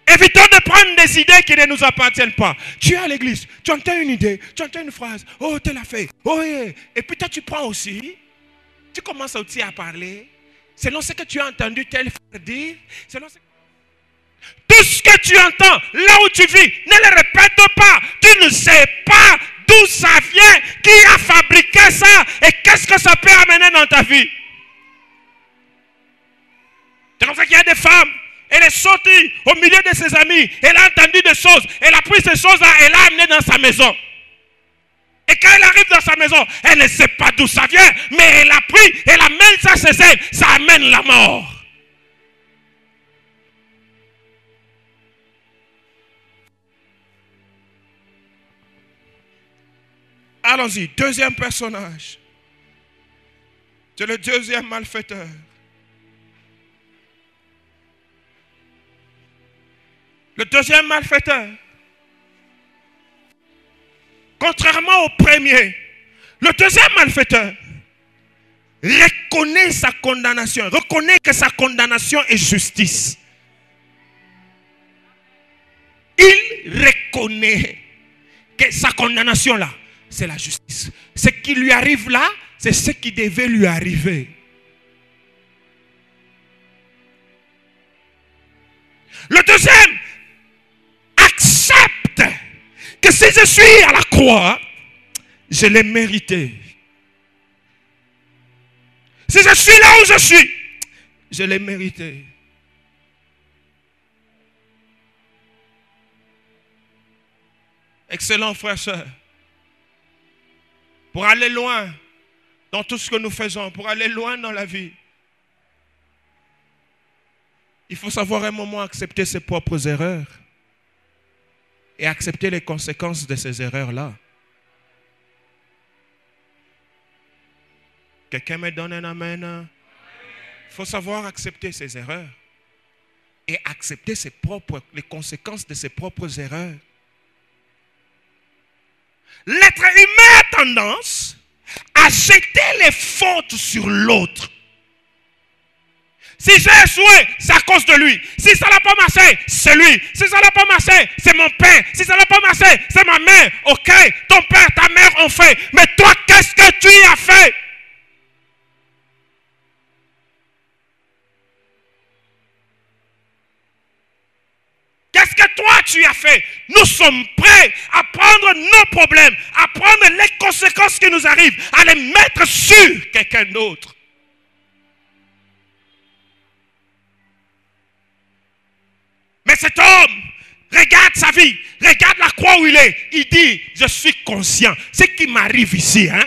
Évitons de prendre des idées qui ne nous appartiennent pas. Tu es à l'église, tu entends une idée, tu entends une phrase, oh, tu l'as fait, oh, yeah. Et puis toi tu prends aussi, tu commences aussi à parler, selon ce que tu as entendu tel frère dire, selon ce... Tout ce que tu entends, là où tu vis, ne le répète pas. Tu ne sais pas d'où ça vient, qui a fabriqué ça et qu'est-ce que ça peut amener dans ta vie. C'est comme ça qu'il y a des femmes, elle est sortie au milieu de ses amis, elle a entendu des choses, elle a pris ces choses-là, elle l'a amené dans sa maison. Et quand elle arrive dans sa maison, elle ne sait pas d'où ça vient, mais elle a pris, elle amène ça chez elle, ça amène la mort. Allons-y, deuxième personnage. C'est le deuxième malfaiteur. Le deuxième malfaiteur. Contrairement au premier, le deuxième malfaiteur reconnaît sa condamnation, reconnaît que sa condamnation est justice. Il reconnaît que sa condamnation là, c'est la justice. Ce qui lui arrive là, c'est ce qui devait lui arriver. Le deuxième accepte que si je suis à la croix, je l'ai mérité. Si je suis là où je suis, je l'ai mérité. Excellent frère, soeur. Pour aller loin dans tout ce que nous faisons, pour aller loin dans la vie, il faut savoir un moment accepter ses propres erreurs et accepter les conséquences de ces erreurs-là. Quelqu'un me donne un amen. Il faut savoir accepter ses erreurs et accepter les conséquences de ses propres erreurs. L'être humain a tendance à jeter les fautes sur l'autre. Si j'ai échoué, c'est à cause de lui. Si ça n'a pas marché, c'est lui. Si ça n'a pas marché, c'est mon père. Si ça n'a pas marché, c'est ma mère. Ok, ton père, ta mère ont fait. Mais toi, qu'est-ce que tu y as fait? Qu'est-ce que toi tu as fait? Nous sommes prêts à prendre nos problèmes, à prendre les conséquences qui nous arrivent, à les mettre sur quelqu'un d'autre. Mais cet homme regarde sa vie, regarde la croix où il est. Il dit, je suis conscient. Ce qui m'arrive ici, hein,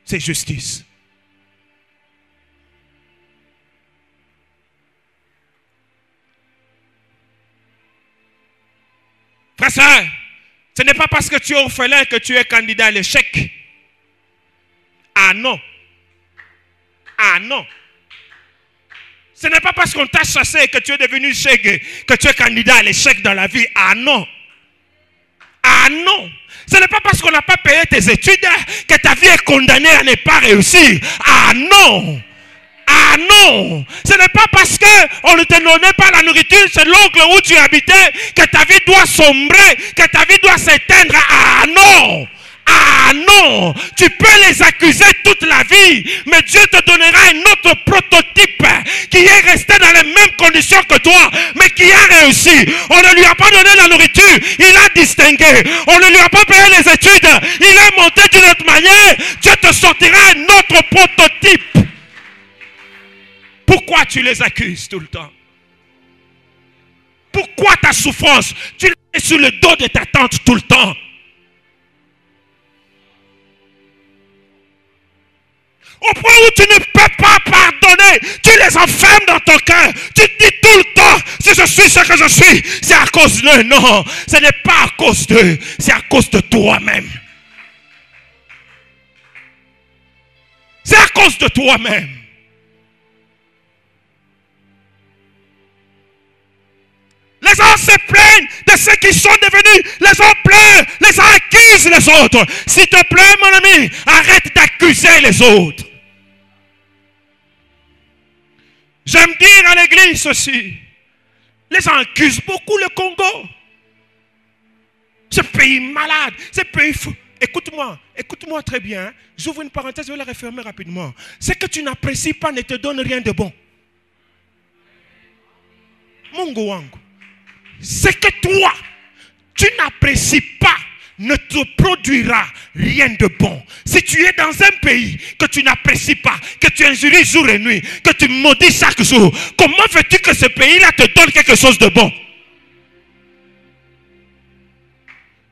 c'est justice. Frère, soeur, ce n'est pas parce que tu es orphelin que tu es candidat à l'échec. Ah non. Ah non. Ce n'est pas parce qu'on t'a chassé que tu es devenu chègue que tu es candidat à l'échec dans la vie. Ah non. Ah non. Ce n'est pas parce qu'on n'a pas payé tes études que ta vie est condamnée à ne pas réussir. Ah non. Ah non, ce n'est pas parce qu'on ne te donnait pas la nourriture chez l'oncle où tu habitais que ta vie doit sombrer, que ta vie doit s'éteindre. Ah non, ah non, tu peux les accuser toute la vie, mais Dieu te donnera un autre prototype qui est resté dans les mêmes conditions que toi, mais qui a réussi. On ne lui a pas donné la nourriture, il a distingué. On ne lui a pas payé les études, il est monté d'une autre manière. Dieu te sortira un autre prototype. Pourquoi tu les accuses tout le temps? Pourquoi ta souffrance, tu la mets sur le dos de ta tante tout le temps? Au point où tu ne peux pas pardonner, tu les enfermes dans ton cœur. Tu te dis tout le temps, si je suis ce que je suis, c'est à cause d'eux. Non, ce n'est pas à cause d'eux, c'est à cause de toi-même. C'est à cause de toi-même. Les gens se plaignent de ceux qui sont devenus. Les gens pleurent, les gens accusent les autres. S'il te plaît, mon ami, arrête d'accuser les autres. J'aime dire à l'église ceci. Les gens accusent beaucoup le Congo. Ce pays malade, ce pays fou. Écoute-moi très bien. J'ouvre une parenthèse, je vais la refermer rapidement. Ce que tu n'apprécies pas ne te donne rien de bon. Mungu wangu. Ce que toi, tu n'apprécies pas ne te produira rien de bon. Si tu es dans un pays que tu n'apprécies pas, que tu injuries jour et nuit, que tu maudis chaque jour, comment veux-tu que ce pays-là te donne quelque chose de bon?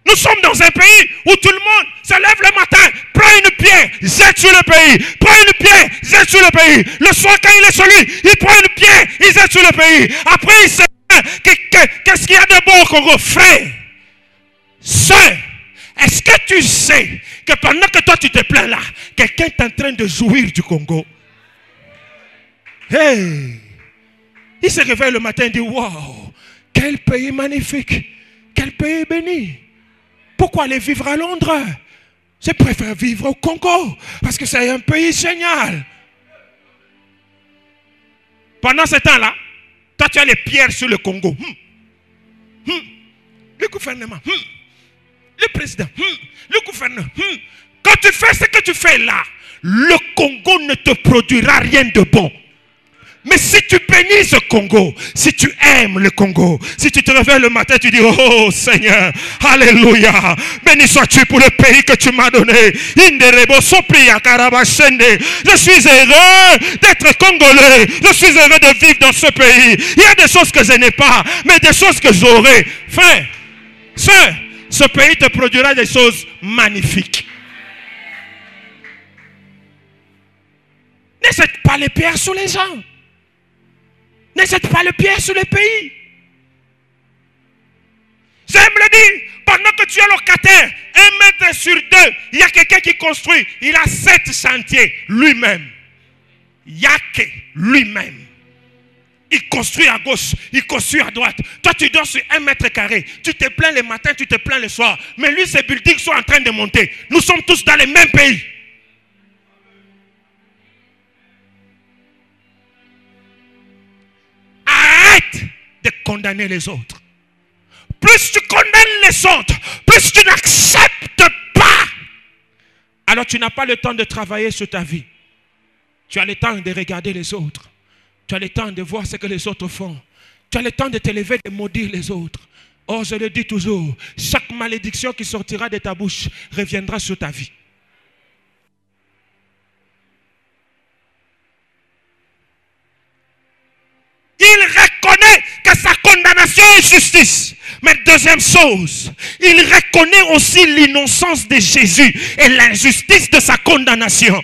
Nous sommes dans un pays où tout le monde se lève le matin, prend une pierre, jette sur le pays. Prend une pierre, jette sur le pays. Le soir, quand il est sur lui, il prend une pierre, il jette sur le pays. Après, il se dit, qu'est-ce qu'il y a de bon au Congo? Frère, sœur, est-ce que tu sais que pendant que toi tu te plains là, quelqu'un est en train de jouir du Congo? Hey! Il se réveille le matin et dit, waouh, quel pays magnifique, quel pays béni. Pourquoi aller vivre à Londres? Je préfère vivre au Congo parce que c'est un pays génial. Pendant ce temps-là, toi tu as les pierres sur le Congo. Le gouvernement, le président, le gouverneur. Quand tu fais ce que tu fais là, le Congo ne te produira rien de bon. Mais si tu bénis ce Congo, si tu aimes le Congo, si tu te réveilles le matin, tu dis, oh Seigneur, alléluia, béni sois-tu pour le pays que tu m'as donné. Je suis heureux d'être congolais, je suis heureux de vivre dans ce pays. Il y a des choses que je n'ai pas, mais des choses que j'aurai. Frère, sœur, ce pays te produira des choses magnifiques. Ne jette pas les pierres sur les gens. Ne jette pas le pierre sur le pays. J'aime le dire, pendant que tu es locataire, 1 mètre sur 2, il y a quelqu'un qui construit. Il a 7 chantiers lui-même. Yake lui-même. Il construit à gauche, il construit à droite. Toi, tu dors sur 1 mètre carré. Tu te plains le matin, tu te plains le soir. Mais lui, ses buildings sont en train de monter. Nous sommes tous dans les mêmes pays. Arrête de condamner les autres. Plus tu condamnes les autres, plus tu n'acceptes pas. Alors tu n'as pas le temps de travailler sur ta vie. Tu as le temps de regarder les autres. Tu as le temps de voir ce que les autres font. Tu as le temps de te lever et de maudire les autres. Oh, je le dis toujours, chaque malédiction qui sortira de ta bouche reviendra sur ta vie. Il reconnaît que sa condamnation est justice. Mais deuxième chose, il reconnaît aussi l'innocence de Jésus et l'injustice de sa condamnation.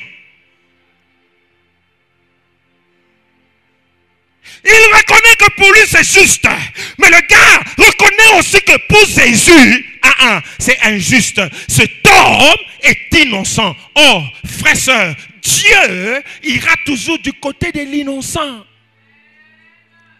Il reconnaît que pour lui c'est juste. Mais le gars reconnaît aussi que pour Jésus, c'est injuste. Cet homme est innocent. Oh, frère, sœur, Dieu ira toujours du côté de l'innocent.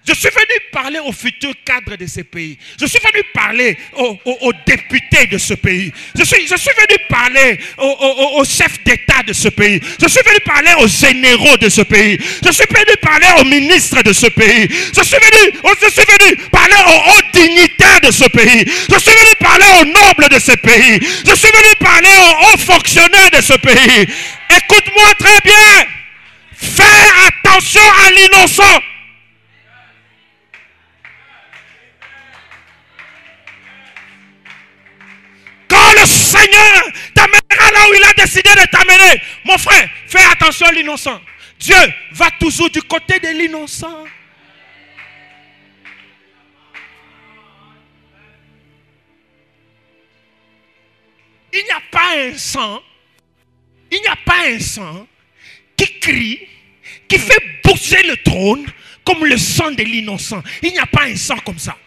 Je suis venu parler aux futurs cadres de ce pays. Je suis venu parler aux députés de ce pays. Je suis venu parler aux chefs d'État de ce pays. Je suis venu parler aux généraux de ce pays. Je suis venu parler aux ministres de ce pays. Je suis venu parler aux hauts dignitaires de ce pays. Je suis venu parler aux nobles de ce pays. Je suis venu parler aux hauts fonctionnaires de ce pays. Écoute-moi très bien. Fais attention à l'innocent. Le Seigneur t'amènera là où il a décidé de t'amener. Mon frère, fais attention à l'innocent. Dieu va toujours du côté de l'innocent. Il n'y a pas un sang. Il n'y a pas un sang qui crie, qui fait bouger le trône comme le sang de l'innocent. Il n'y a pas un sang comme ça.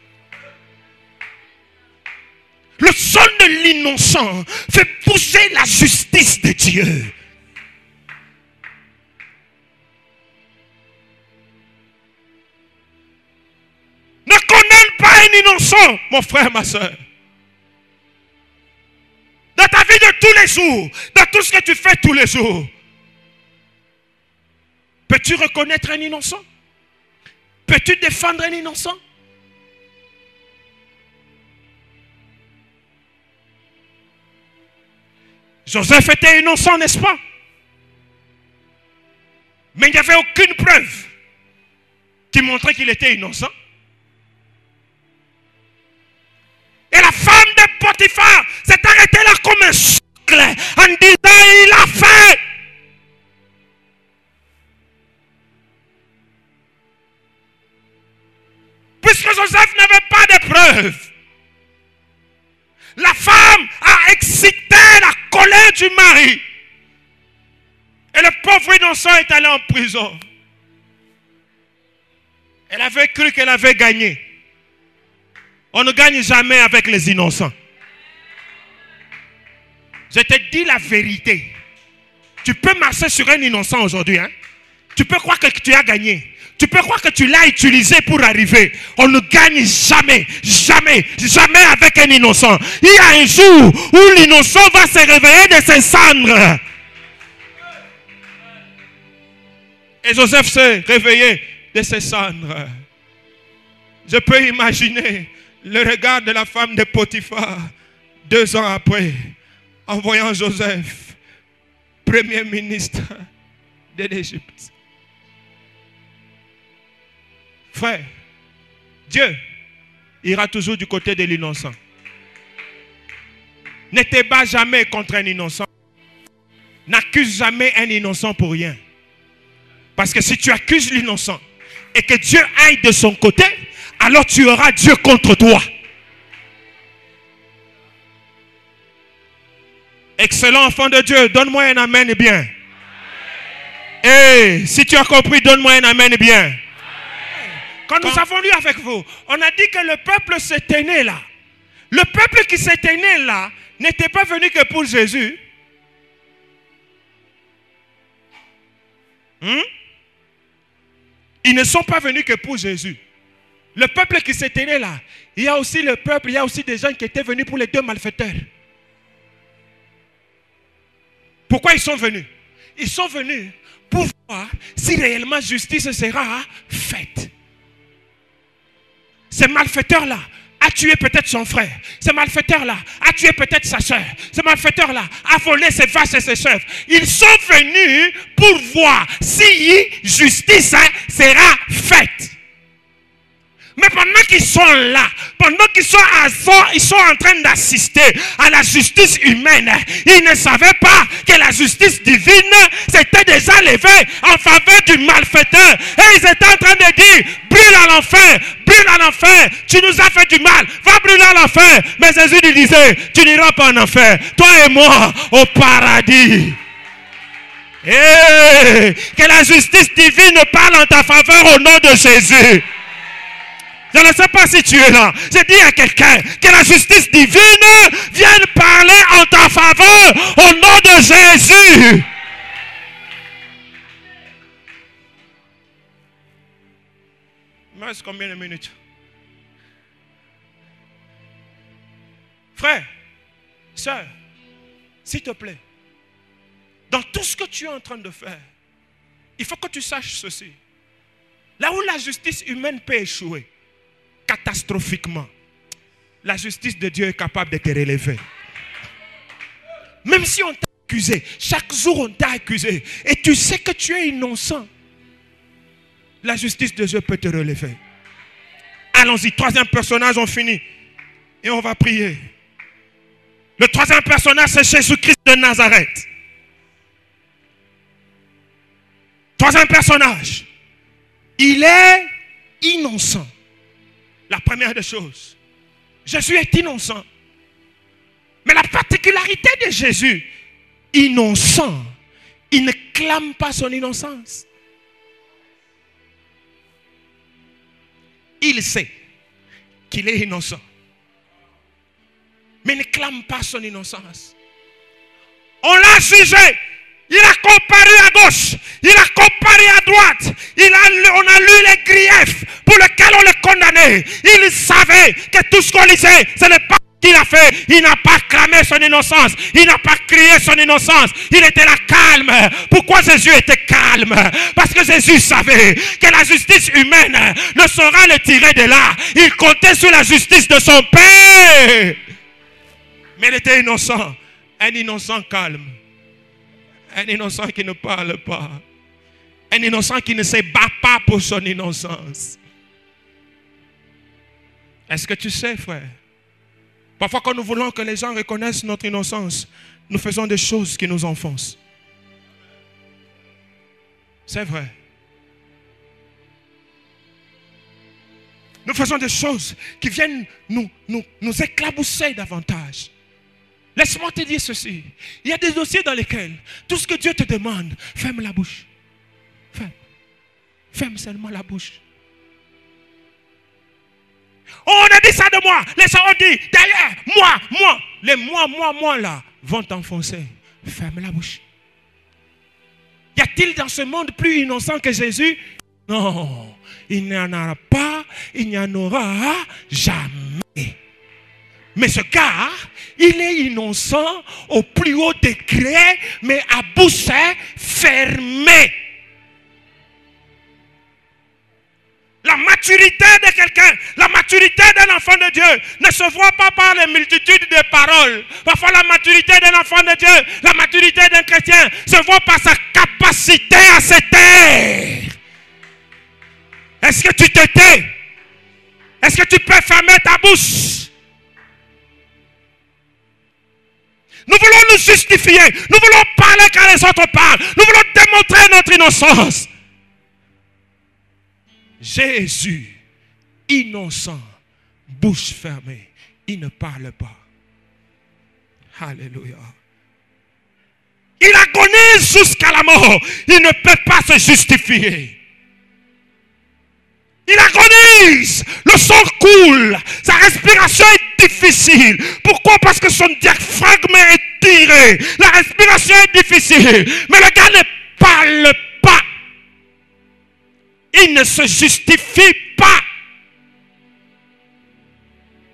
Le sang de l'innocent fait bouger la justice de Dieu. Ne condamne pas un innocent, mon frère, ma soeur. Dans ta vie de tous les jours, dans tout ce que tu fais tous les jours, peux-tu reconnaître un innocent? Peux-tu défendre un innocent? Joseph était innocent, n'est-ce pas? Mais il n'y avait aucune preuve qui montrait qu'il était innocent. Et la femme de Potiphar s'est arrêtée là comme un souffle en disant, il a fait. Puisque Joseph n'avait pas de preuves, la femme mari. Et le pauvre innocent est allé en prison. Elle avait cru qu'elle avait gagné. On ne gagne jamais avec les innocents. Je te dis la vérité. Tu peux marcher sur un innocent aujourd'hui. Hein? Tu peux croire que tu as gagné. Tu peux croire que tu l'as utilisé pour arriver. On ne gagne jamais, jamais, jamais avec un innocent. Il y a un jour où l'innocent va se réveiller de ses cendres. Et Joseph s'est réveillé de ses cendres. Je peux imaginer le regard de la femme de Potiphar 2 ans après, en voyant Joseph, premier ministre de l'Égypte. Frère, Dieu ira toujours du côté de l'innocent. Ne te bats jamais contre un innocent. N'accuse jamais un innocent pour rien. Parce que si tu accuses l'innocent et que Dieu aille de son côté, alors tu auras Dieu contre toi. Excellent enfant de Dieu, donne-moi un amen bien. Et si tu as compris, donne-moi un amen bien. Quand nous avons lu avec vous, on a dit que le peuple s'était né là. Le peuple qui s'était né là n'était pas venu que pour Jésus. Ils ne sont pas venus que pour Jésus. Le peuple qui s'était né là, il y a aussi le peuple, il y a aussi des gens qui étaient venus pour les 2 malfaiteurs. Pourquoi ils sont venus? Ils sont venus pour voir si réellement justice sera faite. Ce malfaiteur-là a tué peut-être son frère. Ce malfaiteur-là a tué peut-être sa soeur. Ce malfaiteur-là a volé ses vaches et ses chèvres. Ils sont venus pour voir si justice sera faite. Mais pendant qu'ils sont là, pendant qu'ils sont ils sont en train d'assister à la justice humaine, ils ne savaient pas que la justice divine s'était déjà levée en faveur du malfaiteur. Et ils étaient en train de dire, brûle à l'enfer, tu nous as fait du mal, va brûler à l'enfer. Mais Jésus lui disait, tu n'iras pas en enfer, toi et moi au paradis. Et que la justice divine parle en ta faveur au nom de Jésus. Je ne sais pas si tu es là. Je dis à quelqu'un que la justice divine vienne parler en ta faveur au nom de Jésus. Il me reste combien de minutes? Frère, sœur, s'il te plaît, dans tout ce que tu es en train de faire, il faut que tu saches ceci. Là où la justice humaine peut échouer, catastrophiquement, la justice de Dieu est capable de te relever. Même si on t'a accusé, chaque jour on t'a accusé, et tu sais que tu es innocent, la justice de Dieu peut te relever. Allons-y, 3e personnage, on finit. Et on va prier. Le 3e personnage, c'est Jésus-Christ de Nazareth. 3e personnage, il est innocent. La première des choses, Jésus est innocent. Mais la particularité de Jésus, innocent, il ne clame pas son innocence. Il sait qu'il est innocent, mais ne clame pas son innocence. On l'a jugé. Il a comparé à gauche, il a comparé à droite, on a lu les griefs pour lesquels on le condamnait. Il savait que tout ce qu'on lisait, ce n'est pas ce qu'il a fait. Il n'a pas clamé son innocence, il n'a pas crié son innocence, il était là calme. Pourquoi Jésus était calme? Parce que Jésus savait que la justice humaine ne saura le tirer de là. Il comptait sur la justice de son Père. Mais il était innocent, un innocent calme. Un innocent qui ne parle pas. Un innocent qui ne se bat pas pour son innocence. Est-ce que tu sais, frère? Parfois, quand nous voulons que les gens reconnaissent notre innocence, nous faisons des choses qui nous enfoncent. C'est vrai. Nous faisons des choses qui viennent nous éclabousser davantage. Laisse-moi te dire ceci. Il y a des dossiers dans lesquels tout ce que Dieu te demande, ferme la bouche. Ferme. Ferme seulement la bouche. On a dit ça de moi. Les gens ont dit, derrière, moi. Les moi là vont t'enfoncer. Ferme la bouche. Y a-t-il dans ce monde plus innocent que Jésus? Non. Il n'y en aura pas, il n'y en aura jamais. Mais ce gars, il est innocent au plus haut degré, mais à bouche fermée. La maturité de quelqu'un, la maturité d'un enfant de Dieu ne se voit pas par les multitudes de paroles. Parfois la maturité d'un enfant de Dieu, la maturité d'un chrétien se voit par sa capacité à se taire. Est-ce que tu te tais? Est-ce que tu peux fermer ta bouche? Nous voulons nous justifier. Nous voulons parler quand les autres parlent. Nous voulons démontrer notre innocence. Jésus, innocent, bouche fermée, il ne parle pas. Alléluia. Il agonise jusqu'à la mort. Il ne peut pas se justifier. Il agonise. Le sang coule. Sa respiration est difficile. Pourquoi? Parce que son diaphragme est tiré. La respiration est difficile. Mais le gars ne parle pas. Il ne se justifie pas.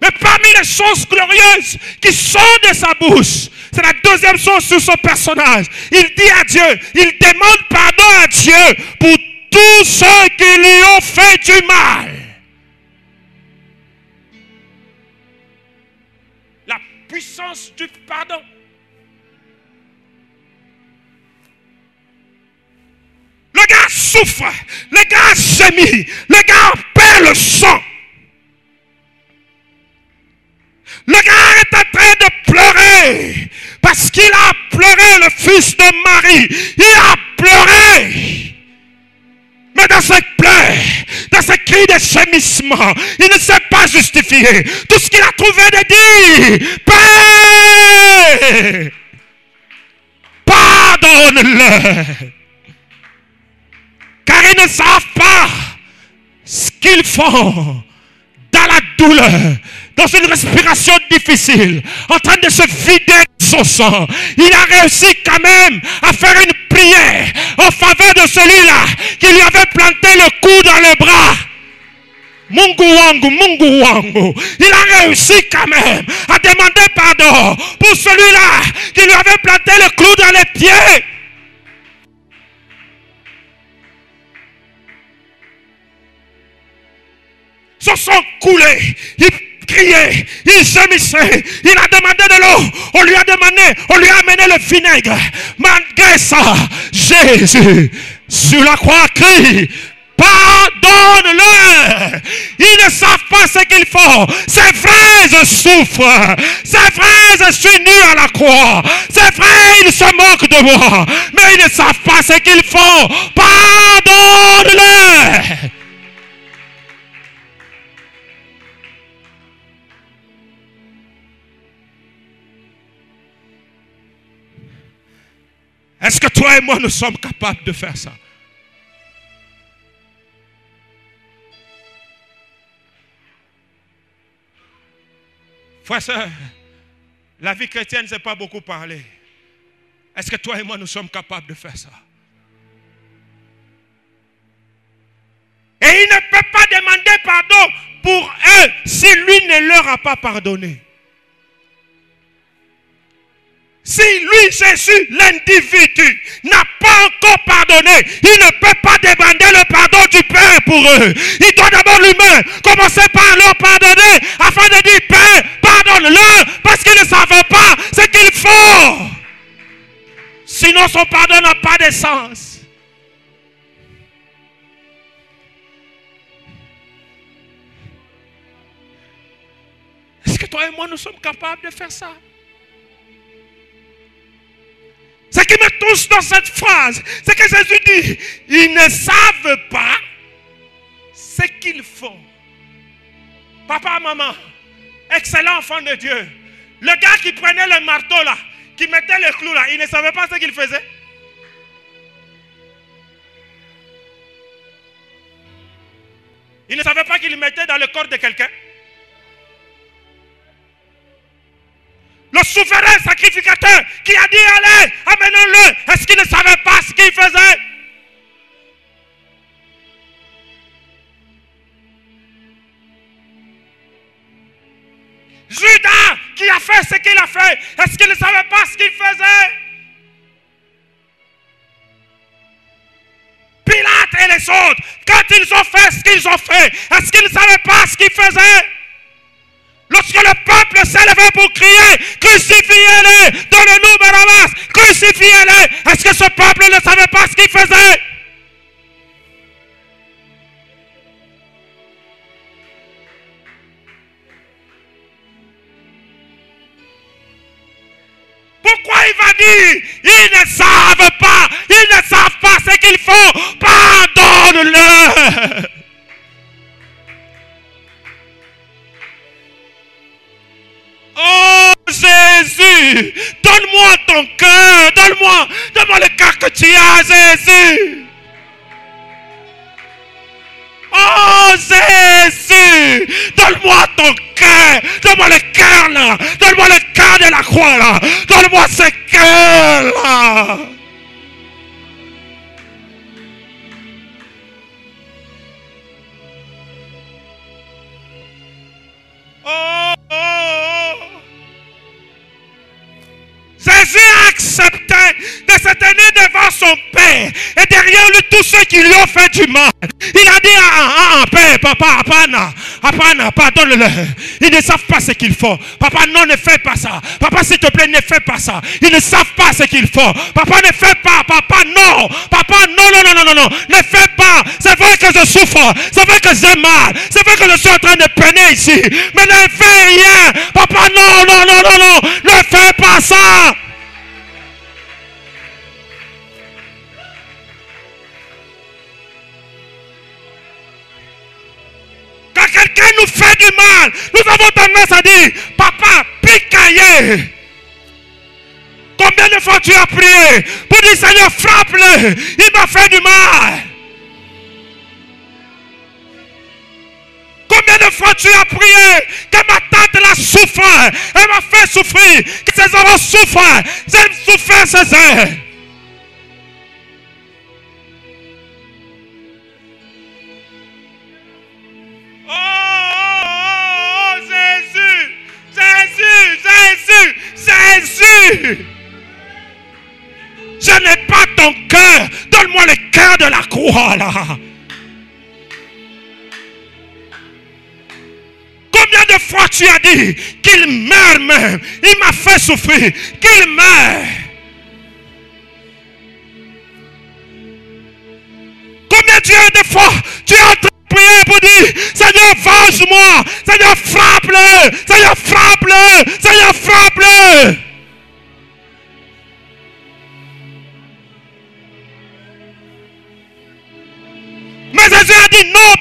Mais parmi les choses glorieuses qui sortent de sa bouche, c'est la deuxième chose sur son personnage. Il dit à Dieu, il demande pardon à Dieu pour tous ceux qui lui ont fait du mal. La puissance du pardon. Le gars souffre, le gars gémit, le gars perd le sang. Le gars est en train de pleurer parce qu'il a pleuré le fils de Marie. Il a pleuré. Mais dans ses pleurs, dans ses cris de gémissement, il ne s'est pas justifié. Tout ce qu'il a trouvé de dire, Père, pardonne-le. Car ils ne savent pas ce qu'ils font dans la douleur, dans une respiration difficile, en train de se vider son sang. Il a réussi quand même à faire une prière en faveur de celui-là qui lui avait planté le cou dans le bras. Mungu wangu. Il a réussi quand même à demander pardon pour celui-là qui lui avait planté le clou dans les pieds. Son sang coulait, il criait, il gémissait, il a demandé de l'eau, on lui a amené le vinaigre. Malgré ça, Jésus, sur la croix, crie, pardonne-le. Ils ne savent pas ce qu'ils font. C'est vrai, je souffre. C'est vrai, je suis nu à la croix. C'est vrai, ils se moquent de moi. Mais ils ne savent pas ce qu'ils font. Pardonne-le. Est-ce que toi et moi, nous sommes capables de faire ça? Frère, sœur, la vie chrétienne, c'est pas beaucoup parler. Est-ce que toi et moi, nous sommes capables de faire ça? Et il ne peut pas demander pardon pour eux si lui ne leur a pas pardonné. Si lui, Jésus, l'individu, n'a pas encore pardonné, il ne peut pas demander le pardon du Père pour eux. Il doit d'abord lui-même commencer par leur pardonner afin de dire, Père, pardonne-leur parce qu'ils ne savent pas ce qu'ils font. Sinon, son pardon n'a pas de sens. Est-ce que toi et moi, nous sommes capables de faire ça? Ce qui me touche dans cette phrase, c'est que Jésus dit, ils ne savent pas ce qu'ils font. Papa, maman, excellent enfant de Dieu, Le gars qui prenait le marteau là, qui mettait le clou là, il ne savait pas ce qu'il faisait. Il ne savait pas qu'il le mettait dans le corps de quelqu'un. Le souverain sacrificateur qui a dit allez, amenons-le. Est-ce qu'il ne savait pas ce qu'il faisait? Judas qui a fait ce qu'il a fait, est-ce qu'il ne savait pas ce qu'il faisait? Pilate et les autres, quand ils ont fait ce qu'ils ont fait, est-ce qu'ils ne savaient pas ce qu'ils faisaient? Lorsque le peuple s'est levé pour crier, crucifiez-les, donnez-nous Barabbas, crucifiez-les, est-ce que ce peuple ne savait pas ce qu'il faisait? Pourquoi il va dire, ils ne savent pas ce qu'ils font, pardonne-le. Oh Jésus, donne-moi ton cœur, donne-moi le cœur que tu as, Jésus. Oh Jésus, donne-moi ton cœur, donne-moi le cœur là, donne-moi le cœur de la croix là, donne-moi ce cœur là. Oh, oh, oh. Jésus a accepté de se tenir devant son Père et derrière lui tous ceux qui lui ont fait du mal. Il a dit Père, papa, apana, pardonne-le. Ils ne savent pas ce qu'ils font. Papa, non, ne fais pas ça. Papa, s'il te plaît, ne fais pas ça. Ils ne savent pas ce qu'ils font. Papa, ne fais pas. Papa, non. Papa, non. Ne fais pas. C'est vrai que je souffre. C'est vrai que j'ai mal. C'est vrai que je suis en train de peiner ici. Mais ne fais rien. Papa, non. Ne fais pas ça. Quand quelqu'un nous fait du mal, nous avons tendance à dire, papa, picaillé. Combien de fois tu as prié pour dire, Seigneur, frappe-le, il m'a fait du mal. Combien de fois tu as prié que ma tante l'a souffert, elle m'a fait souffrir, que ses enfants souffrent, j'aime souffrir ses ailes. Oh, Jésus. Je n'ai pas ton cœur. Donne-moi le cœur de la croix là. Combien de fois tu as dit qu'il meurt même? Il m'a fait souffrir. Qu'il meurt. Combien de fois tu as prier pour dire, Seigneur, venge-moi, Seigneur, frappe-le, Seigneur, frappe-le, Seigneur, frappe-le. Mais Jésus a dit, non,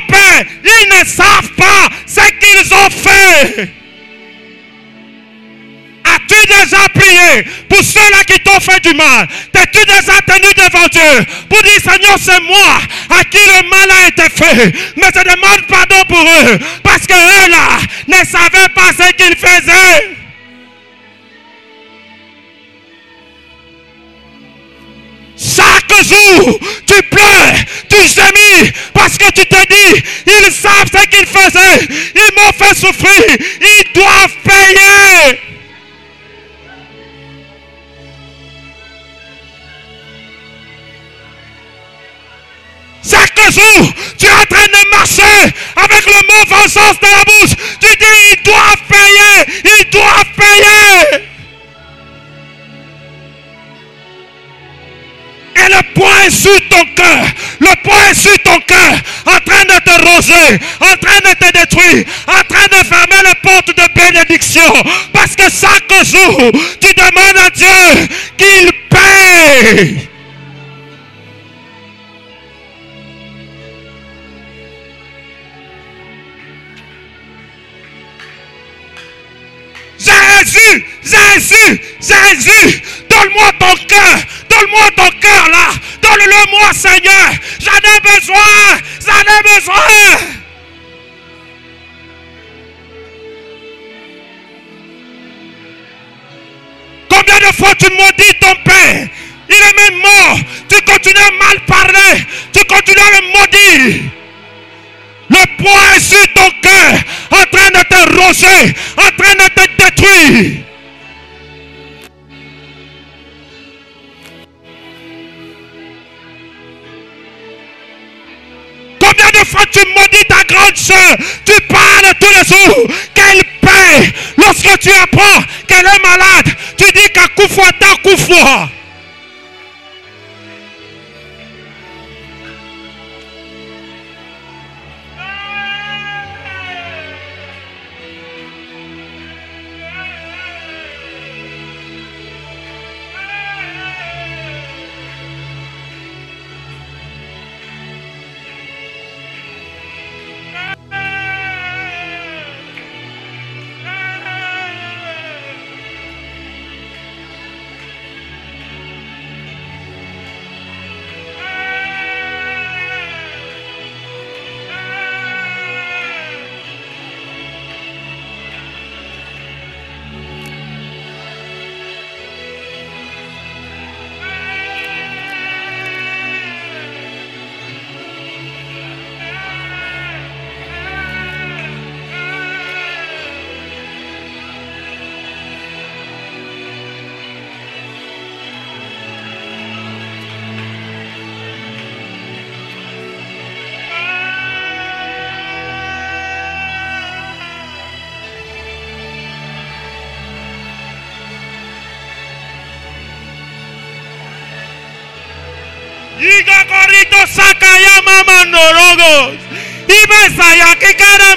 Père, ils ne savent pas ce qu'ils ont fait. As-tu déjà prié pour ceux-là qui t'ont fait du mal? T'es-tu déjà tenu devant Dieu pour dire, Seigneur, c'est moi à qui le mal a été fait, mais je demande pardon pour eux parce que eux là ne savaient pas ce qu'ils faisaient. Chaque jour, tu pleures, tu gémis parce que tu te dis, ils savent ce qu'ils faisaient, ils m'ont fait souffrir, ils doivent payer. Chaque jour, tu es en train de marcher avec le mot vengeance dans la bouche. Tu dis, ils doivent payer. Et le poing est sur ton cœur. Le poing est sur ton cœur. En train de te ronger. En train de te détruire. En train de fermer les portes de bénédiction. Parce que chaque jour, tu demandes à Dieu qu'il paye. Jésus, Jésus, donne-moi ton cœur. Donne-moi ton cœur là. Donne-le-moi, Seigneur. J'en ai besoin. J'en ai besoin. Combien de fois tu maudis ton père? Il est même mort. Tu continues à mal parler. Tu continues à le maudire. Le poids est sur ton cœur, en train de te ronger, en train de te détruire. Combien de fois tu maudis ta grande soeur? Tu parles tous les jours qu'elle paie. Lorsque tu apprends qu'elle est malade, tu dis qu'à Koufoua, ta Koufoua. Iga corrito sakaya mama norogos. Iba saya que cara